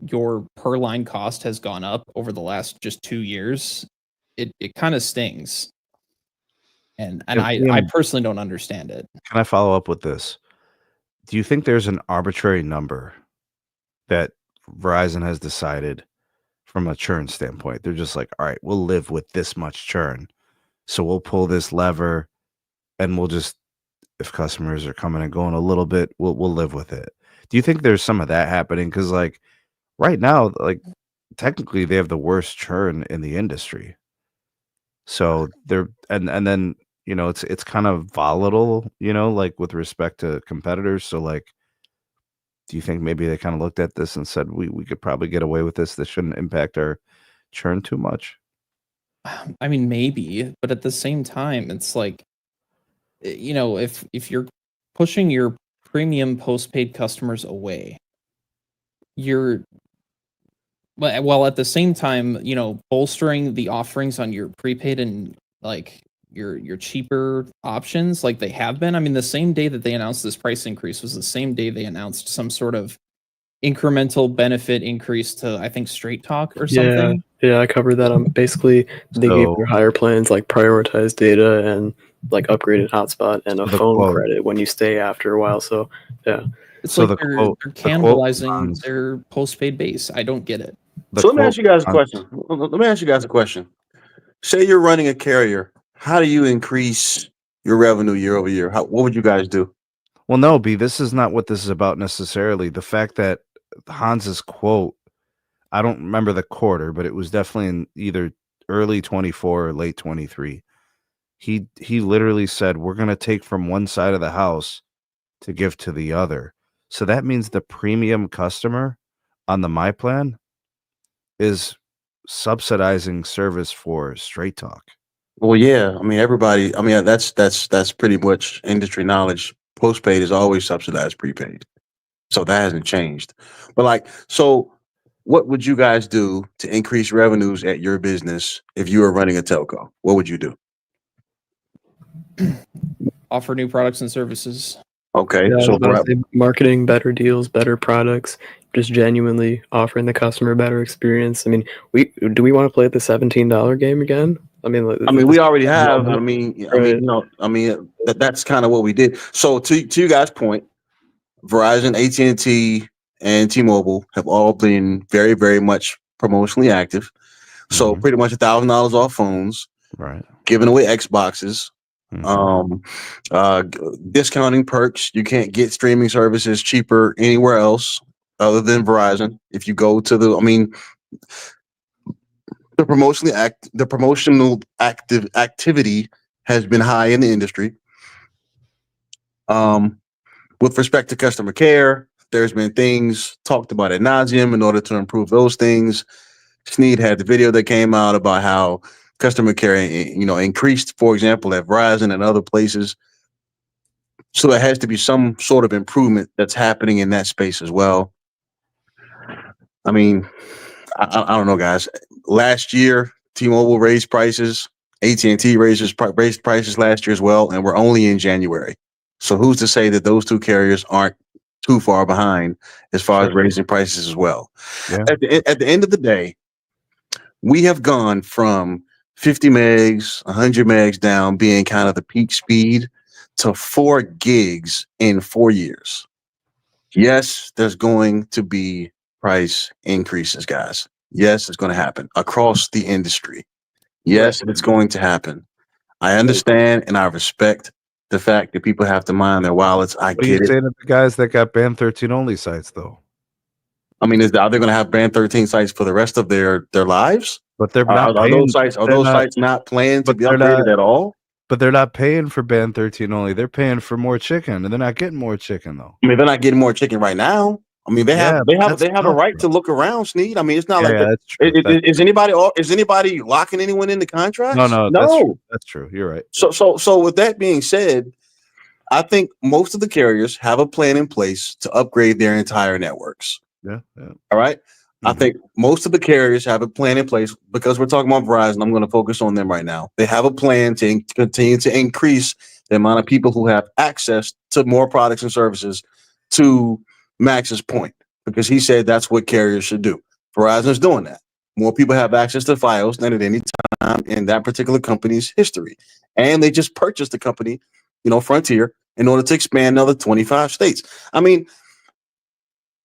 your per line cost has gone up over the last just 2 years, it kind of stings. And I personally don't understand it. Can I follow up with this? Do you think there's an arbitrary number that Verizon has decided from a churn standpoint? They're just like, all right, we'll live with this much churn. So we'll pull this lever and we'll just, if customers are coming and going a little bit, we'll live with it. Do you think there's some of that happening? Because like right now, like technically they have the worst churn in the industry. So they're and then it's kind of volatile, like with respect to competitors. So like, do you think maybe they kind of looked at this and said we could probably get away with this? This shouldn't impact our churn too much. I mean, maybe, but at the same time, it's like, if you're pushing your premium postpaid customers away, you're while at the same time, bolstering the offerings on your prepaid and like your cheaper options like they have been. I mean, the same day that they announced this price increase was the same day they announced some sort of incremental benefit increase to, I think, Straight Talk or something. Yeah, I covered that. Basically, they gave their higher plans like prioritized data and like upgraded hotspot and a phone credit when you stay after a while. So yeah, it's like they're cannibalizing their postpaid base. I don't get it. So let me ask you guys a question. Say you're running a carrier. How do you increase your revenue year over year? What would you guys do? Well, no, B, this is not what this is about necessarily. The fact that Hans's quote, I don't remember the quarter, but it was definitely in either early 24 or late 23. He literally said, we're going to take from one side of the house to give to the other. So that means the premium customer on the My Plan is subsidizing service for Straight Talk. Well, yeah. I mean, everybody. I mean, that's pretty much industry knowledge. Postpaid is always subsidized prepaid, so that hasn't changed. But so what would you guys do to increase revenues at your business if you were running a telco? What would you do? Offer new products and services. Okay, yeah, so marketing, better deals, better products, just genuinely offering the customer a better experience. I mean, do we want to play the $17 game again? I mean, we already have. That's kind of what we did. So to you guys' point, Verizon, AT&T, and T-Mobile have all been very, very much promotionally active. So pretty much $1,000 off phones, right? Giving away Xboxes, discounting perks. You can't get streaming services cheaper anywhere else other than Verizon. If you go to the promotional activity has been high in the industry. With respect to customer care, there's been things talked about ad nauseum in order to improve those things. Sneed had the video that came out about how customer care, increased, for example, at Verizon and other places. So there has to be some sort of improvement that's happening in that space as well. I mean, I don't know, guys. Last year, T-Mobile raised prices. AT&T raised prices last year as well, and we're only in January. So who's to say that those two carriers aren't too far behind as far as raising prices as well? Yeah. At the end of the day, we have gone from 50 megs, 100 megs down being kind of the peak speed to 4 gigs in 4 years. Yes, there's going to be price increases, guys. Yes, it's going to happen across the industry. Yes, it's going to happen. I understand and I respect the fact that people have to mind their wallets. I What are you get it. saying to the guys that got band 13 only sites though? I mean, are they going to have band 13 sites for the rest of their lives? But they're not Are paying. those sites not planned to be upgraded at all? But they're not paying for band 13 only. They're paying for more chicken, and they're not getting more chicken though. I mean, they're not getting more chicken right now. I mean, they have a right to look around, Sneed. I mean, it's not that's true. Is anybody locking anyone into contracts? No. That's true. You're right. So with that being said, I think most of the carriers have a plan in place to upgrade their entire networks. Yeah. All right. Mm-hmm. I think most of the carriers have a plan in place because we're talking about Verizon. I'm going to focus on them right now. They have a plan to continue to increase the amount of people who have access to more products and services, to Max's point, because he said that's what carriers should do. Verizon's doing that. More people have access to files than at any time in that particular company's history. And they just purchased the company, Frontier, in order to expand another 25 states. I mean,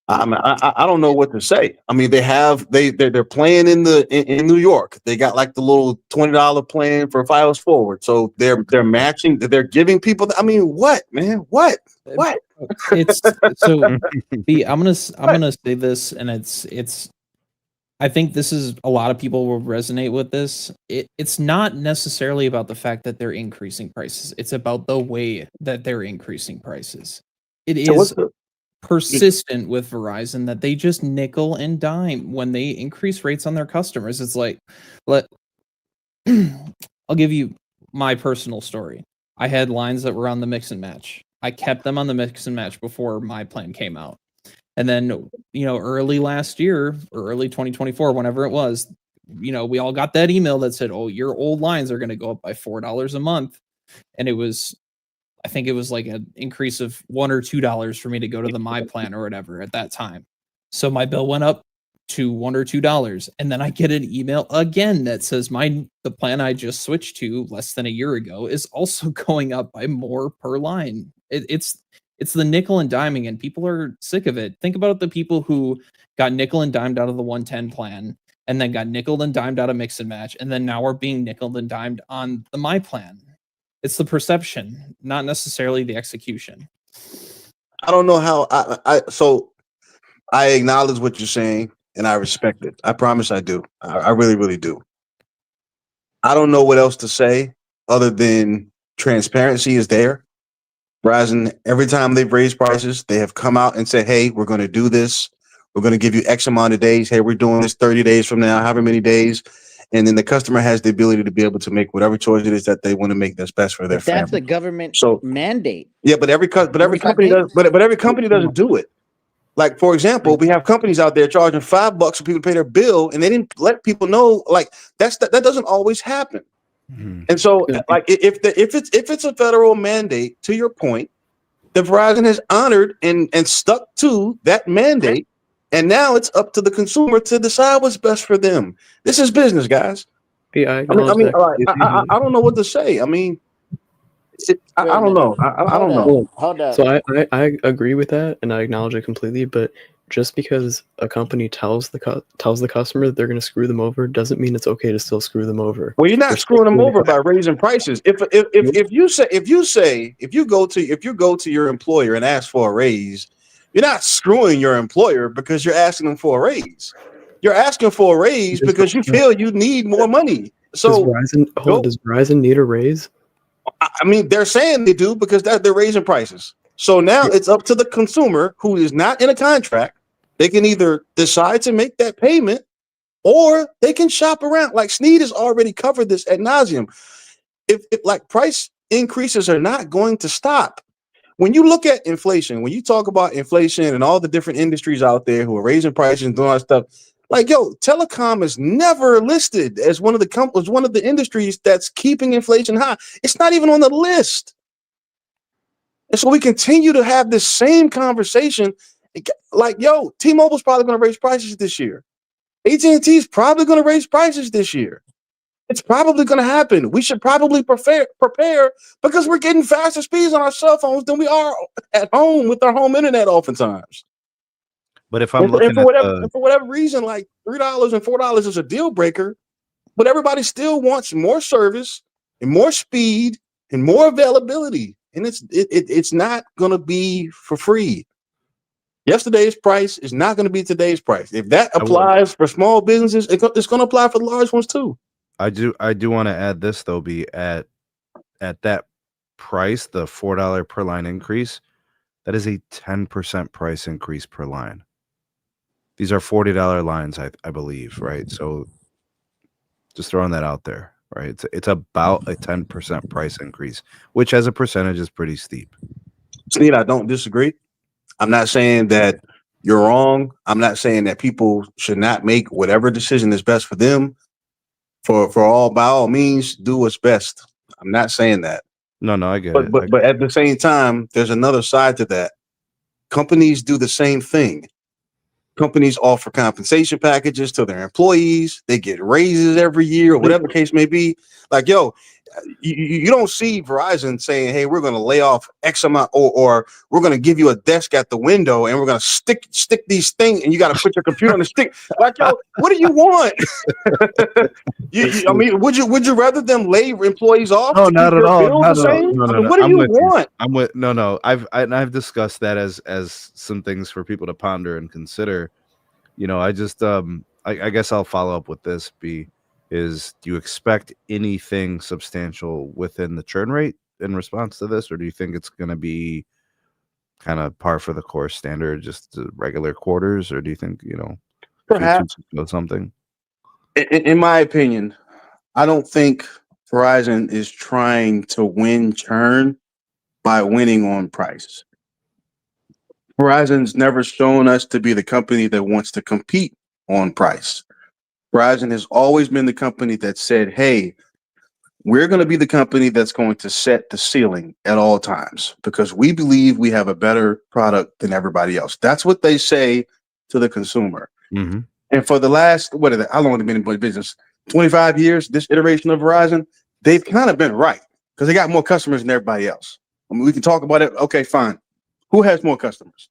I don't know what to say. I mean, they're playing in New York. They got like the little $20 plan for files forward. So they're matching. They're giving people. I mean, what, man? What? It's so. I'm gonna say this, and it's. I think this is a lot of people will resonate with this. It's not necessarily about the fact that they're increasing prices. It's about the way that they're increasing prices. It is persistent with Verizon that they just nickel and dime when they increase rates on their customers. It's like, I'll give you my personal story. I had lines that were on the mix and match. I kept them on the mix and match before my plan came out. And then, early last year or early 2024, whenever it was, we all got that email that said, oh, your old lines are going to go up by $4 a month. And I think it was like an increase of $1 or $2 for me to go to the My Plan or whatever at that time. So my bill went up to $1 or $2. And then I get an email again that says the plan I just switched to less than a year ago is also going up by more per line. It's the nickel and diming, and people are sick of it. Think about the people who got nickel and dimed out of the 110 plan and then got nickel and dimed out of mix and match, and then now are being nickel and dimed on the My Plan. It's the perception, not necessarily the execution. I don't know how so I acknowledge what you're saying and I respect it. I promise I do. I really, really do. I don't know what else to say other than transparency is there. Verizon, every time they've raised prices, they have come out and said, hey, we're going to do this. We're going to give you X amount of days. Hey, we're doing this 30 days from now, however many days. And then the customer has the ability to be able to make whatever choice it is that they want to make that's best for their family. That's the government mandate. Yeah, but every company doesn't do it. Like, for example, we have companies out there charging $5 for people to pay their bill, and they didn't let people know. Like, that doesn't always happen. Mm-hmm. And so, like, if it's a federal mandate, to your point, the Verizon has honored and stuck to that mandate. And now it's up to the consumer to decide what's best for them. This is business, guys. Yeah, I don't know what to say. I mean, I don't know. I don't know. Hold up. So I agree with that, and I acknowledge it completely. But just because a company tells the customer that they're going to screw them over doesn't mean it's okay to still screw them over. Well, you're not screwing them over by raising prices. If you go to your employer and ask for a raise, you're not screwing your employer because you're asking them for a raise. You're asking for a raise because you feel you need more money. So does Verizon need a raise? I mean, they're saying they do because they're raising prices. So now it's up to the consumer who is not in a contract. They can either decide to make that payment or they can shop around. Like Sneed has already covered this ad nauseum. If like price increases are not going to stop. When you look at inflation, when you talk about inflation and all the different industries out there who are raising prices and doing all that stuff, like, telecom is never listed as one of the industries that's keeping inflation high. It's not even on the list. And so we continue to have this same conversation. Like, T-Mobile's probably going to raise prices this year. AT&T is probably going to raise prices this year. It's probably going to happen. We should probably prepare because we're getting faster speeds on our cell phones than we are at home with our home internet oftentimes. But if I'm And looking at the, for whatever reason, like $3 and $4 is a deal breaker, but everybody still wants more service and more speed and more availability, and it's not going to be for free. Yesterday's price is not going to be today's price. If that applies for small businesses, it's going to apply for the large ones too. I do want to add this though, be at that price, the $4 per line increase, that is a 10% price increase per line. These are $40 lines, I believe, right? So just throwing that out there, right? It's about a 10% price increase, which as a percentage is pretty steep. Sneed, I don't disagree. I'm not saying that you're wrong. I'm not saying that people should not make whatever decision is best for them. By all means, do what's best. I'm not saying that. No, I get it. But at the same time, there's another side to that. Companies do the same thing. Companies offer compensation packages to their employees. They get raises every year, or whatever the case may be. Like, yo, you don't see Verizon saying, hey, we're going to lay off X amount, or we're going to give you a desk at the window and we're going to stick these things and you got to put your computer on the stick. Like, yo, what do you want? I mean, would you rather them lay employees off? No, not at all. Not at all. No. What do you want? I'm with no. I've discussed that as some things for people to ponder and consider. You know, I just I guess I'll follow up with this. Do you expect anything substantial within the churn rate in response to this, or do you think it's going to be kind of par for the course standard, just regular quarters, or do you think, perhaps something? In my opinion, I don't think Verizon is trying to win churn by winning on price. Verizon's never shown us to be the company that wants to compete on price. Verizon has always been the company that said, hey, we're going to be the company that's going to set the ceiling at all times because we believe we have a better product than everybody else. That's what they say to the consumer. Mm-hmm. And for the last, how long have they been in business? 25 years, this iteration of Verizon, they've kind of been right because they got more customers than everybody else. I mean, we can talk about it. Okay, fine. Who has more customers?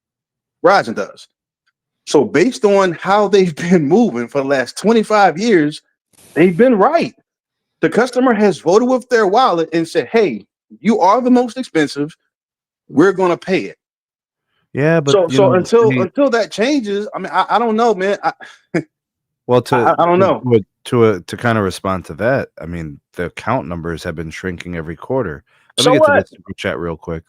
Verizon does. So based on how they've been moving for the last 25 years, they've been right. The customer has voted with their wallet and said, hey, you are the most expensive. We're going to pay it. Yeah, but until that changes, I mean, I don't know, man. I don't know. To kind of respond to that, I mean, the account numbers have been shrinking every quarter. Let me get to the super chat real quick.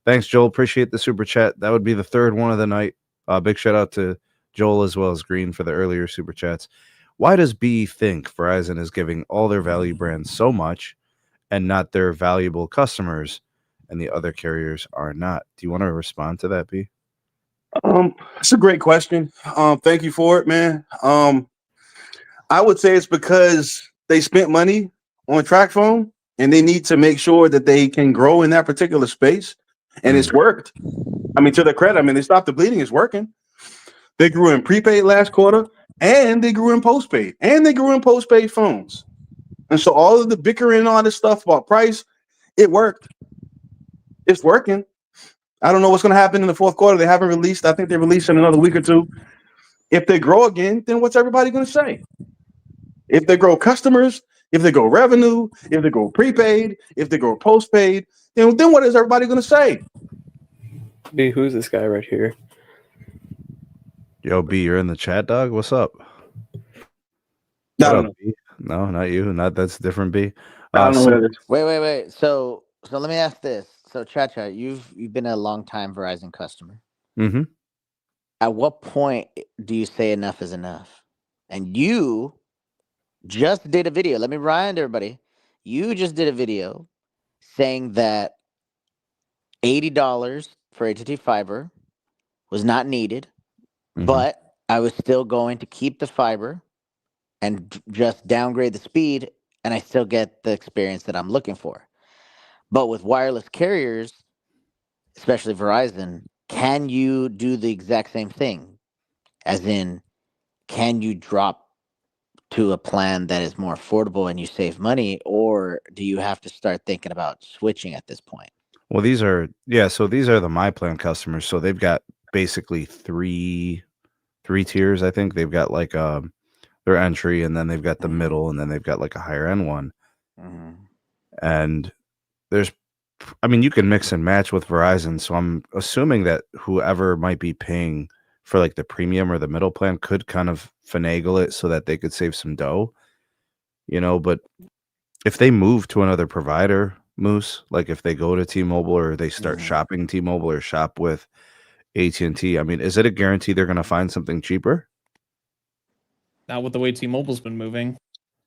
Thanks, Joel. Appreciate the super chat. That would be the third one of the night. Big shout out to Joel as well as Green for the earlier super chats. Why does B think Verizon is giving all their value brands so much and not their valuable customers, and the other carriers are not? Do you want to respond to that, B? It's a great question. Thank you for it, man. I would say it's because they spent money on TracFone and they need to make sure that they can grow in that particular space. And it's worked. I mean, to their credit, they stopped the bleeding. It's working. They grew in prepaid last quarter, and they grew in postpaid, and they grew in postpaid phones. And so all of the bickering and all this stuff about price, it worked. It's working. I don't know what's going to happen in the fourth quarter. They haven't released. I think they release in another week or two. If they grow again, then what's everybody going to say? If they grow customers, if they grow revenue, if they grow prepaid, if they grow postpaid, then what is everybody going to say? B, who's this guy right here? Yo, B, you're in the chat, dog. What's up? No, no, not you. Not that's different. B. I don't know what it is. Wait. So let me ask this. So, Cha-Cha, you've been a long time Verizon customer. Mm-hmm. At what point do you say enough is enough? And you just did a video. Let me remind everybody. You just did a video saying that $80 for AT&T fiber was not needed, but I was still going to keep the fiber and just downgrade the speed, and I still get the experience that I'm looking for. But with wireless carriers, especially Verizon, can you do the exact same thing? As in, can you drop to a plan that is more affordable and you save money, or do you have to start thinking about switching at this point? Well, these are the My Plan customers, so they've got basically three tiers. I think they've got like their entry, and then they've got the middle, and then they've got like a higher end one. And you can mix and match with Verizon. So I'm assuming that whoever might be paying for like the premium or the middle plan could kind of finagle it so that they could save some dough, but if they move to another provider, Moose, like if they go to T-Mobile or they start shopping T-Mobile or shop with AT&T, is it a guarantee they're going to find something cheaper? Not with the way T-Mobile's been moving.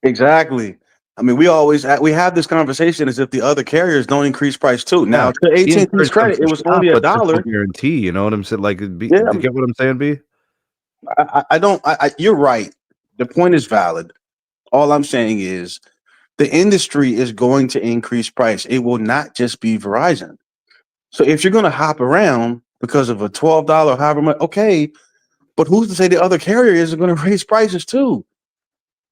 Exactly. We have this conversation as if the other carriers don't increase price too. Now, to AT&T's credit, it was only $1. Guarantee, you know what I'm saying? Like, you get what I'm saying, B? You're right. The point is valid. All I'm saying is the industry is going to increase price. It will not just be Verizon. So if you're going to hop around because of a $12, however much, okay, but who's to say the other carriers are going to raise prices too?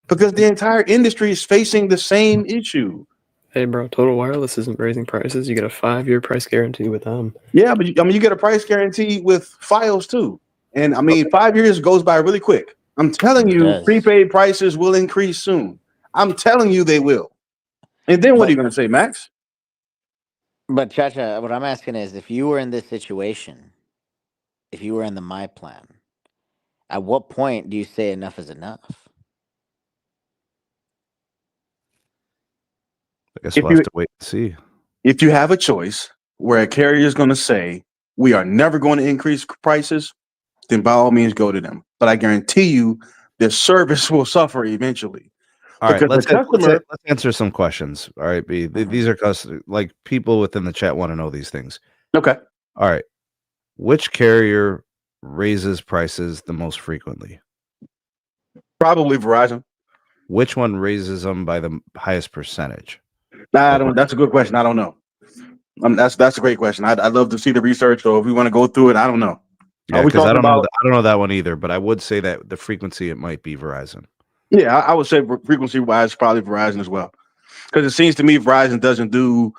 Because the entire industry is facing the same issue. Hey, bro, Total Wireless isn't raising prices. You get a 5-year price guarantee with them. Yeah, but you get a price guarantee with Fios too. And 5 years goes by really quick. I'm telling you, prepaid prices will increase soon. I'm telling you they will. And then what are you going to say, Max? But Chacha, what I'm asking is, if you were in this situation, if you were in the My Plan, at what point do you say enough is enough? I guess we'll have to wait and see. If you have a choice where a carrier is going to say, we are never going to increase prices, then by all means go to them. But I guarantee you their service will suffer eventually. All right, let's answer some questions. All right, B. These are like people within the chat want to know these things. Okay. All right. Which carrier raises prices the most frequently? Probably Verizon. Which one raises them by the highest percentage? That's a good question. I don't know. That's a great question. I'd love to see the research, or if we want to go through it, I don't know. Yeah, because I don't know that one either. But I would say that the frequency, it might be Verizon. Yeah, I would say frequency wise, probably Verizon as well. Because it seems to me Verizon doesn't do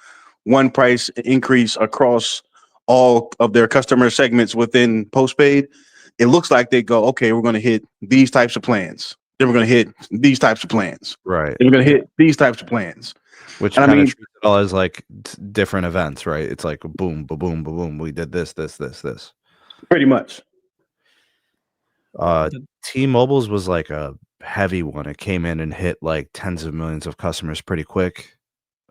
one price increase across all of their customer segments within postpaid. It looks like they go, okay, we're going to hit these types of plans. Then we're going to hit these types of plans. Right. Then we're going to hit these types of plans. Which kind of treats it all as like different events, right? It's like boom, boom, boom, boom. We did this. Pretty much. T-Mobile's was like a heavy one. It came in and hit like tens of millions of customers pretty quick.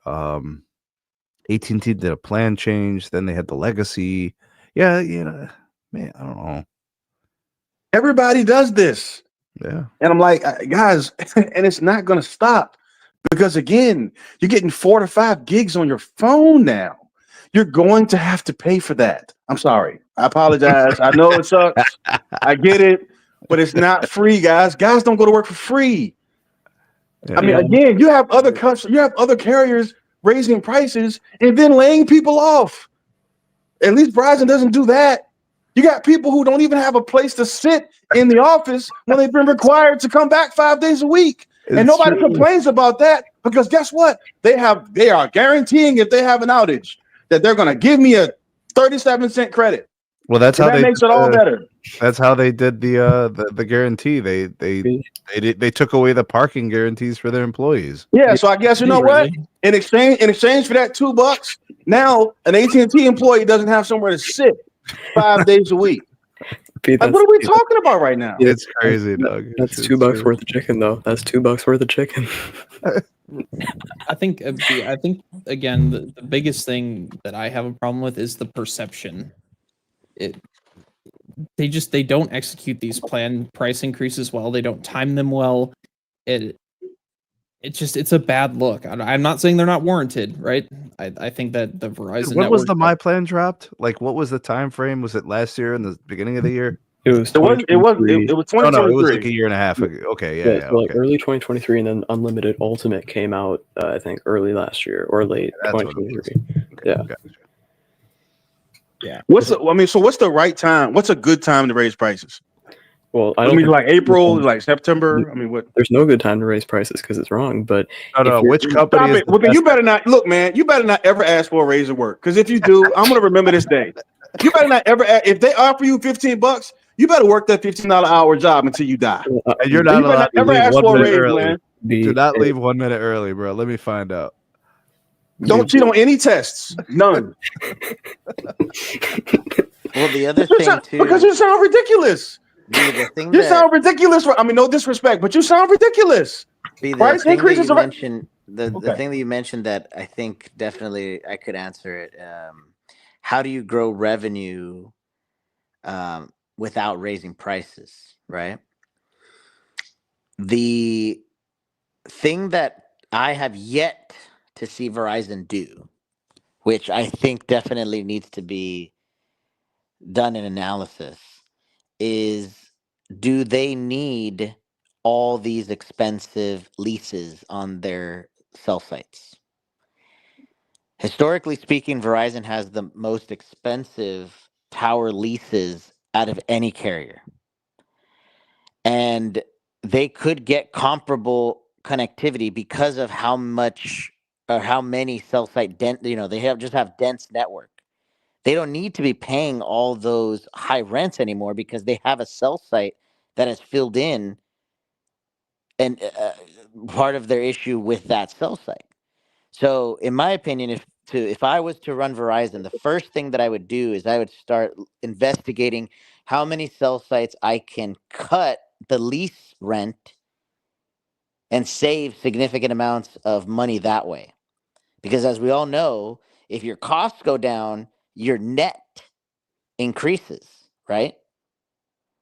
AT&T did a plan change. Then they had the legacy. Yeah, man, I don't know. Everybody does this. Yeah. And I'm like, guys, and it's not going to stop. Because again, you're getting 4 to 5 gigs on your phone now. You're going to have to pay for that. I'm sorry. I apologize. I know it sucks. I get it, but it's not free, guys. Guys don't go to work for free. Yeah. Again, you have other carriers raising prices and then laying people off. At least Verizon doesn't do that. You got people who don't even have a place to sit in the office when they've been required to come back 5 days a week. And nobody complains about that because guess what? They are guaranteeing if they have an outage that they're going to give me a 37-cent credit. Well, that's how that makes it all better. That's how they did the guarantee. They took away the parking guarantees for their employees. Yeah, so I guess you know what? In exchange for that $2, now an AT&T employee doesn't have somewhere to sit 5 days a week. Like, what are we talking about right now? It's crazy, Doug. That's $2 worth of chicken, though. That's $2 worth of chicken. I think again, the biggest thing that I have a problem with is the perception. They don't execute these planned price increases well. They don't time them well. It's a bad look. I'm not saying they're not warranted, right? I think that the Verizon. When was the My Plan dropped? Like, what was the time frame? Was it last year in the beginning of the year? It was 2023. It was 2023. No, it was like a year and a half ago. Okay, yeah. So like early 2023, and then Unlimited Ultimate came out. I think early last year or late 2023. Yeah. Okay. Yeah. What's the right time? What's a good time to raise prices? Well, like April, like September. What? There's no good time to raise prices because it's wrong. But no, which company? Stop it. Well, then you better not look, man. You better not ever ask for a raise at work because if you do, I'm gonna remember this day. You better not ever. If they offer you $15, you better work that $15 hour job until you die. And you're You not better allowed not to ever leave ask 1 for a minute raise, early. man. Do not leave 1 minute early, bro. Let me find out. Don't cheat on any tests. None. Well, the other thing too, because you sound ridiculous. the thing You that sound ridiculous. I mean, no disrespect, but you sound ridiculous. the Price thing that increases you are mentioned, the thing that you mentioned that I think definitely I could answer it. How do you grow revenue without raising prices, right? The thing that I have yet to see Verizon do, which I think definitely needs to be done in analysis, is do they need all these expensive leases on their cell sites? Historically speaking, Verizon has the most expensive tower leases out of any carrier. And they could get comparable connectivity because of how much or how many cell site they have dense network. They don't need to be paying all those high rents anymore because they have a cell site that is filled in, and part of their issue with that cell site. So, in my opinion, if I was to run Verizon, the first thing that I would do is I would start investigating how many cell sites I can cut the lease rent and save significant amounts of money that way. Because as we all know, if your costs go down, your net increases, right?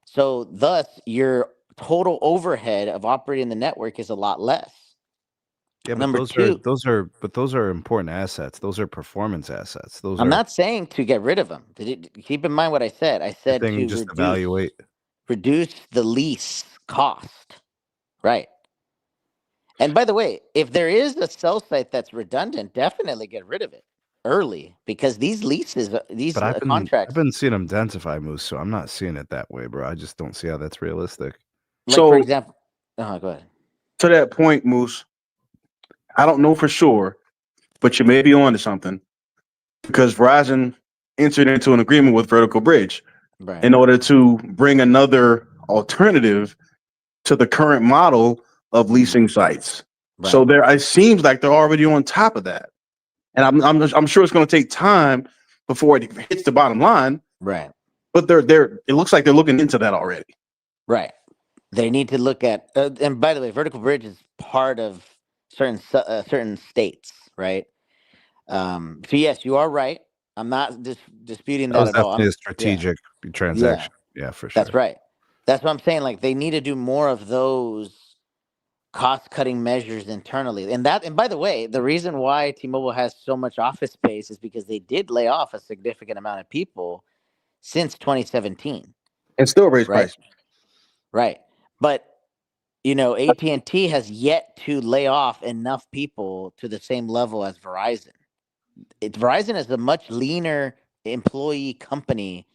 So thus your total overhead of operating the network is a lot less. Yeah, but Number those are two, those are important assets. Those are performance assets. Those I'm are not saying to get rid of them. Keep in mind what I said. I the said thing you to just evaluate. reduce the lease cost, right? And by the way, if there is a cell site that's redundant, definitely get rid of it early because these leases, these But I've contracts, been seeing them densify moose, so I'm not seeing it that way, bro. I just don't see how that's realistic. like for so. example, go ahead. To that point, Moose, I don't know for sure, but you may be on to something because Verizon entered into an agreement with Vertical Bridge Right. in order to bring another alternative to the current model of leasing sites. Right. So it seems like they're already on top of that, and I'm sure it's going to take time before it hits the bottom line. Right. But it looks like they're looking into that already. Right. They need to look at, and by the way, Vertical Bridge is part of certain states, right? So yes, you are right. I'm not disputing That that was at all. definitely a strategic transaction. Yeah, for sure. That's right. That's what I'm saying. Like they need to do more of those cost-cutting measures internally. And by the way, the reason why T-Mobile has so much office space is because they did lay off a significant amount of people since 2017. And still raise Right. prices. Right. But AT&T has yet to lay off enough people to the same level as Verizon. Verizon is a much leaner employee company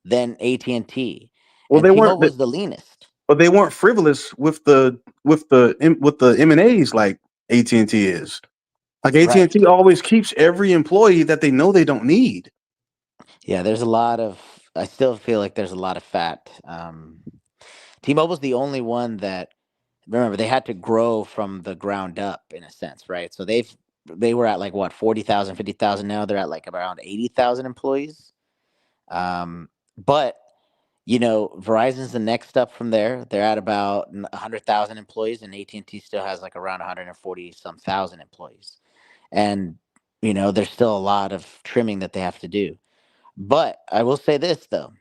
than AT&T. Well, And they weren't. T-Mobile is the leanest. But they weren't frivolous with the M&As like AT&T is. Like AT&T always keeps every employee that they know they don't need. Yeah, I still feel like there's a lot of fat. T-Mobile's the only one that, remember, they had to grow from the ground up in a sense, right? So they were at like what, 40,000, 50,000. Now they're at like around 80,000 employees. But Verizon's the next up from there. They're at about 100,000 employees, and AT&T still has like around 140 some thousand employees. And there's still a lot of trimming that they have to do. But I will say this though,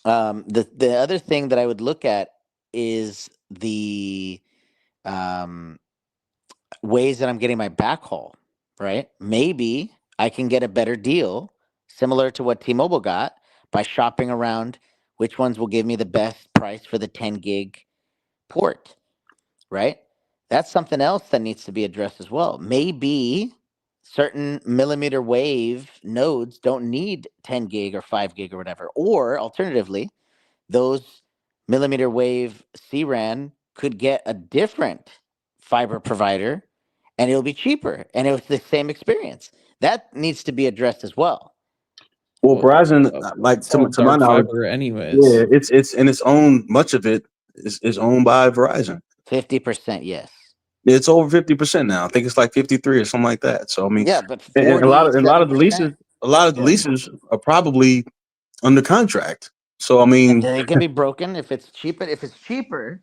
the other thing that I would look at is the ways that I'm getting my backhaul. Right? Maybe I can get a better deal, similar to what T-Mobile got, by shopping around which ones will give me the best price for the 10 gig port. Right? That's something else that needs to be addressed as well. Maybe certain millimeter wave nodes don't need 10 gig or 5 gig or whatever. Or alternatively, those millimeter wave CRAN could get a different fiber provider and it'll be cheaper and it was the same experience. That needs to be addressed as well. Well, Verizon, like it's all to my dark knowledge, fiber anyways. yeah, it's and it's owned. Much of it is owned by Verizon. 50%, yes. It's over 50% now. I think it's like 53 or something like that. So I mean, Yeah, but and a lot of the 47%. leases are probably under contract. So I And mean, they can be broken if it's cheaper. If it's cheaper,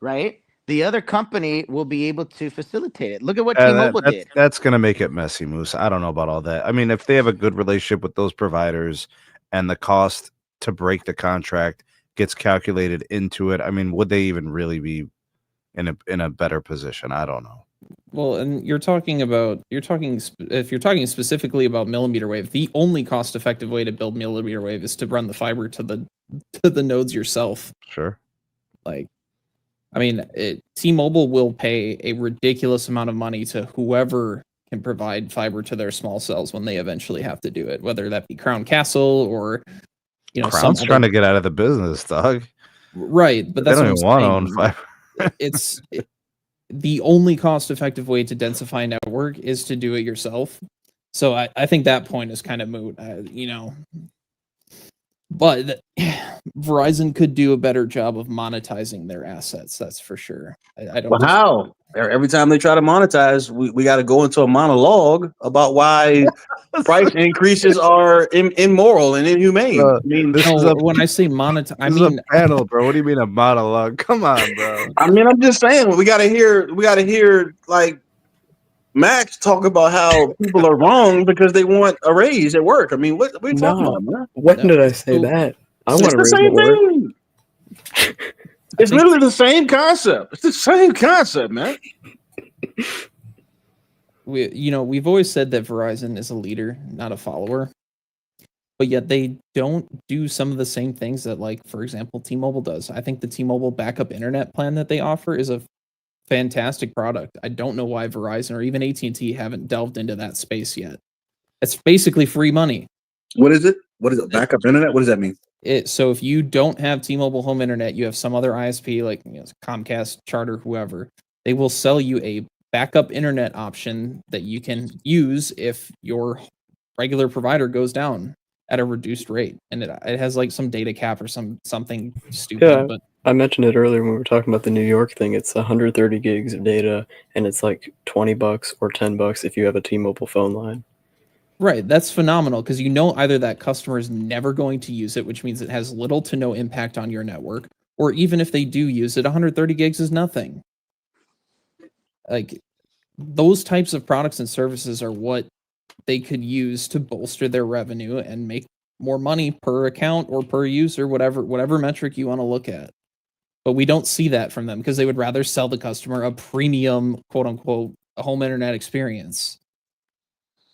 right? The other company will be able to facilitate it. Look at what T-Mobile did. That's going to make it messy, Moose. I don't know about all that. I mean, if they have a good relationship with those providers and the cost to break the contract gets calculated into it, I mean, would they even really be in a better position? I don't know. Well, and if you're talking specifically about millimeter wave, the only cost-effective way to build millimeter wave is to run the fiber to the nodes yourself. Sure. Like, I mean, T-Mobile will pay a ridiculous amount of money to whoever can provide fiber to their small cells when they eventually have to do it, whether that be Crown Castle or Crown's trying to get out of the business, dog. Right, but they that's don't what even I'm want saying. to own fiber. The only cost-effective way to densify network is to do it yourself. So I think that point is kind of moot, But Verizon could do a better job of monetizing their assets. That's for sure. I don't. Well, how? Every time they try to monetize, we got to go into a monologue about why price increases are immoral and inhumane. I mean, when I say monetize, I mean a panel, bro. What do you mean a monologue? Come on, bro. I mean, I'm just saying we got to hear like Max talk about how people are wrong because they want a raise at work. I mean, what are you talking about, man? When did I say that? I want it's the same thing. It's literally the same concept. It's the same concept, man. We've always said that Verizon is a leader, not a follower. But yet they don't do some of the same things that, like, for example, T-Mobile does. I think the T-Mobile backup internet plan that they offer is a fantastic product. I don't know why Verizon or even AT&T haven't delved into that space yet. It's basically free money. What is it? What is it? Backup internet? What does that mean? So if you don't have T-Mobile home internet, you have some other ISP like Comcast, Charter, whoever, they will sell you a backup internet option that you can use if your regular provider goes down at a reduced rate. And it has like some data cap or something stupid. Yeah, but I mentioned it earlier when we were talking about the New York thing. It's 130 gigs of data, and it's like $20 or $10 if you have a T-Mobile phone line. Right, that's phenomenal because either that customer is never going to use it, which means it has little to no impact on your network, or even if they do use it, 130 gigs is nothing. Like, those types of products and services are what they could use to bolster their revenue and make more money per account or per user, whatever metric you want to look at. But we don't see that from them because they would rather sell the customer a premium, quote unquote, home internet experience.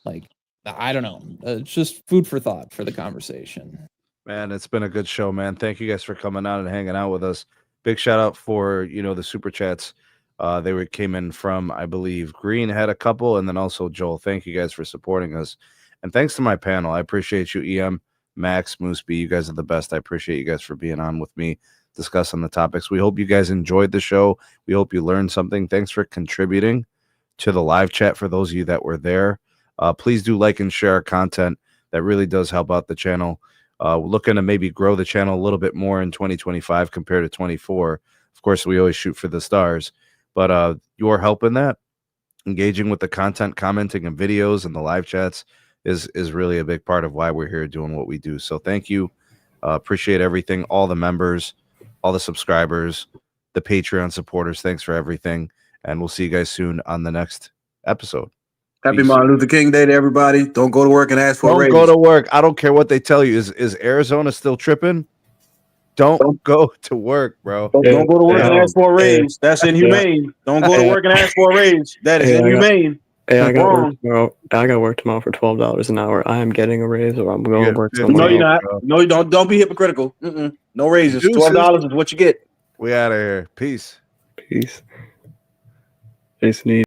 Like, I don't know. It's just food for thought for the conversation. Man, it's been a good show, man. Thank you guys for coming out and hanging out with us. Big shout out for, the super chats. They came in from, I believe, Green had a couple, and then also Joel. Thank you guys for supporting us. And thanks to my panel. I appreciate you, EM, Max, Moose B. You guys are the best. I appreciate you guys for being on with me, discussing the topics. We hope you guys enjoyed the show. We hope you learned something. Thanks for contributing to the live chat for those of you that were there. Please do like and share our content. That really does help out the channel. We're looking to maybe grow the channel a little bit more in 2025 compared to 24. Of course, we always shoot for the stars, but you're helping that. Engaging with the content, commenting and videos and the live chats is really a big part of why we're here doing what we do. So thank you. Appreciate everything. All the members, all the subscribers, the Patreon supporters. Thanks for everything. And we'll see you guys soon on the next episode. Happy Martin Luther King Day to everybody. Don't go to work and ask for a raise. Don't go to work. I don't care what they tell you. Is Arizona still tripping? Don't go to work, bro. Don't go to work and ask for a raise. That's inhumane. Don't go to work and ask for a raise. That is inhumane. I got work tomorrow. I got work tomorrow for $12 an hour. I am getting a raise, or I'm going to work somewhere. No, you're not. No, you don't. Don't be hypocritical. No raises. $12 is what you get. We out of here. Peace. Peace. Hey, Sneed.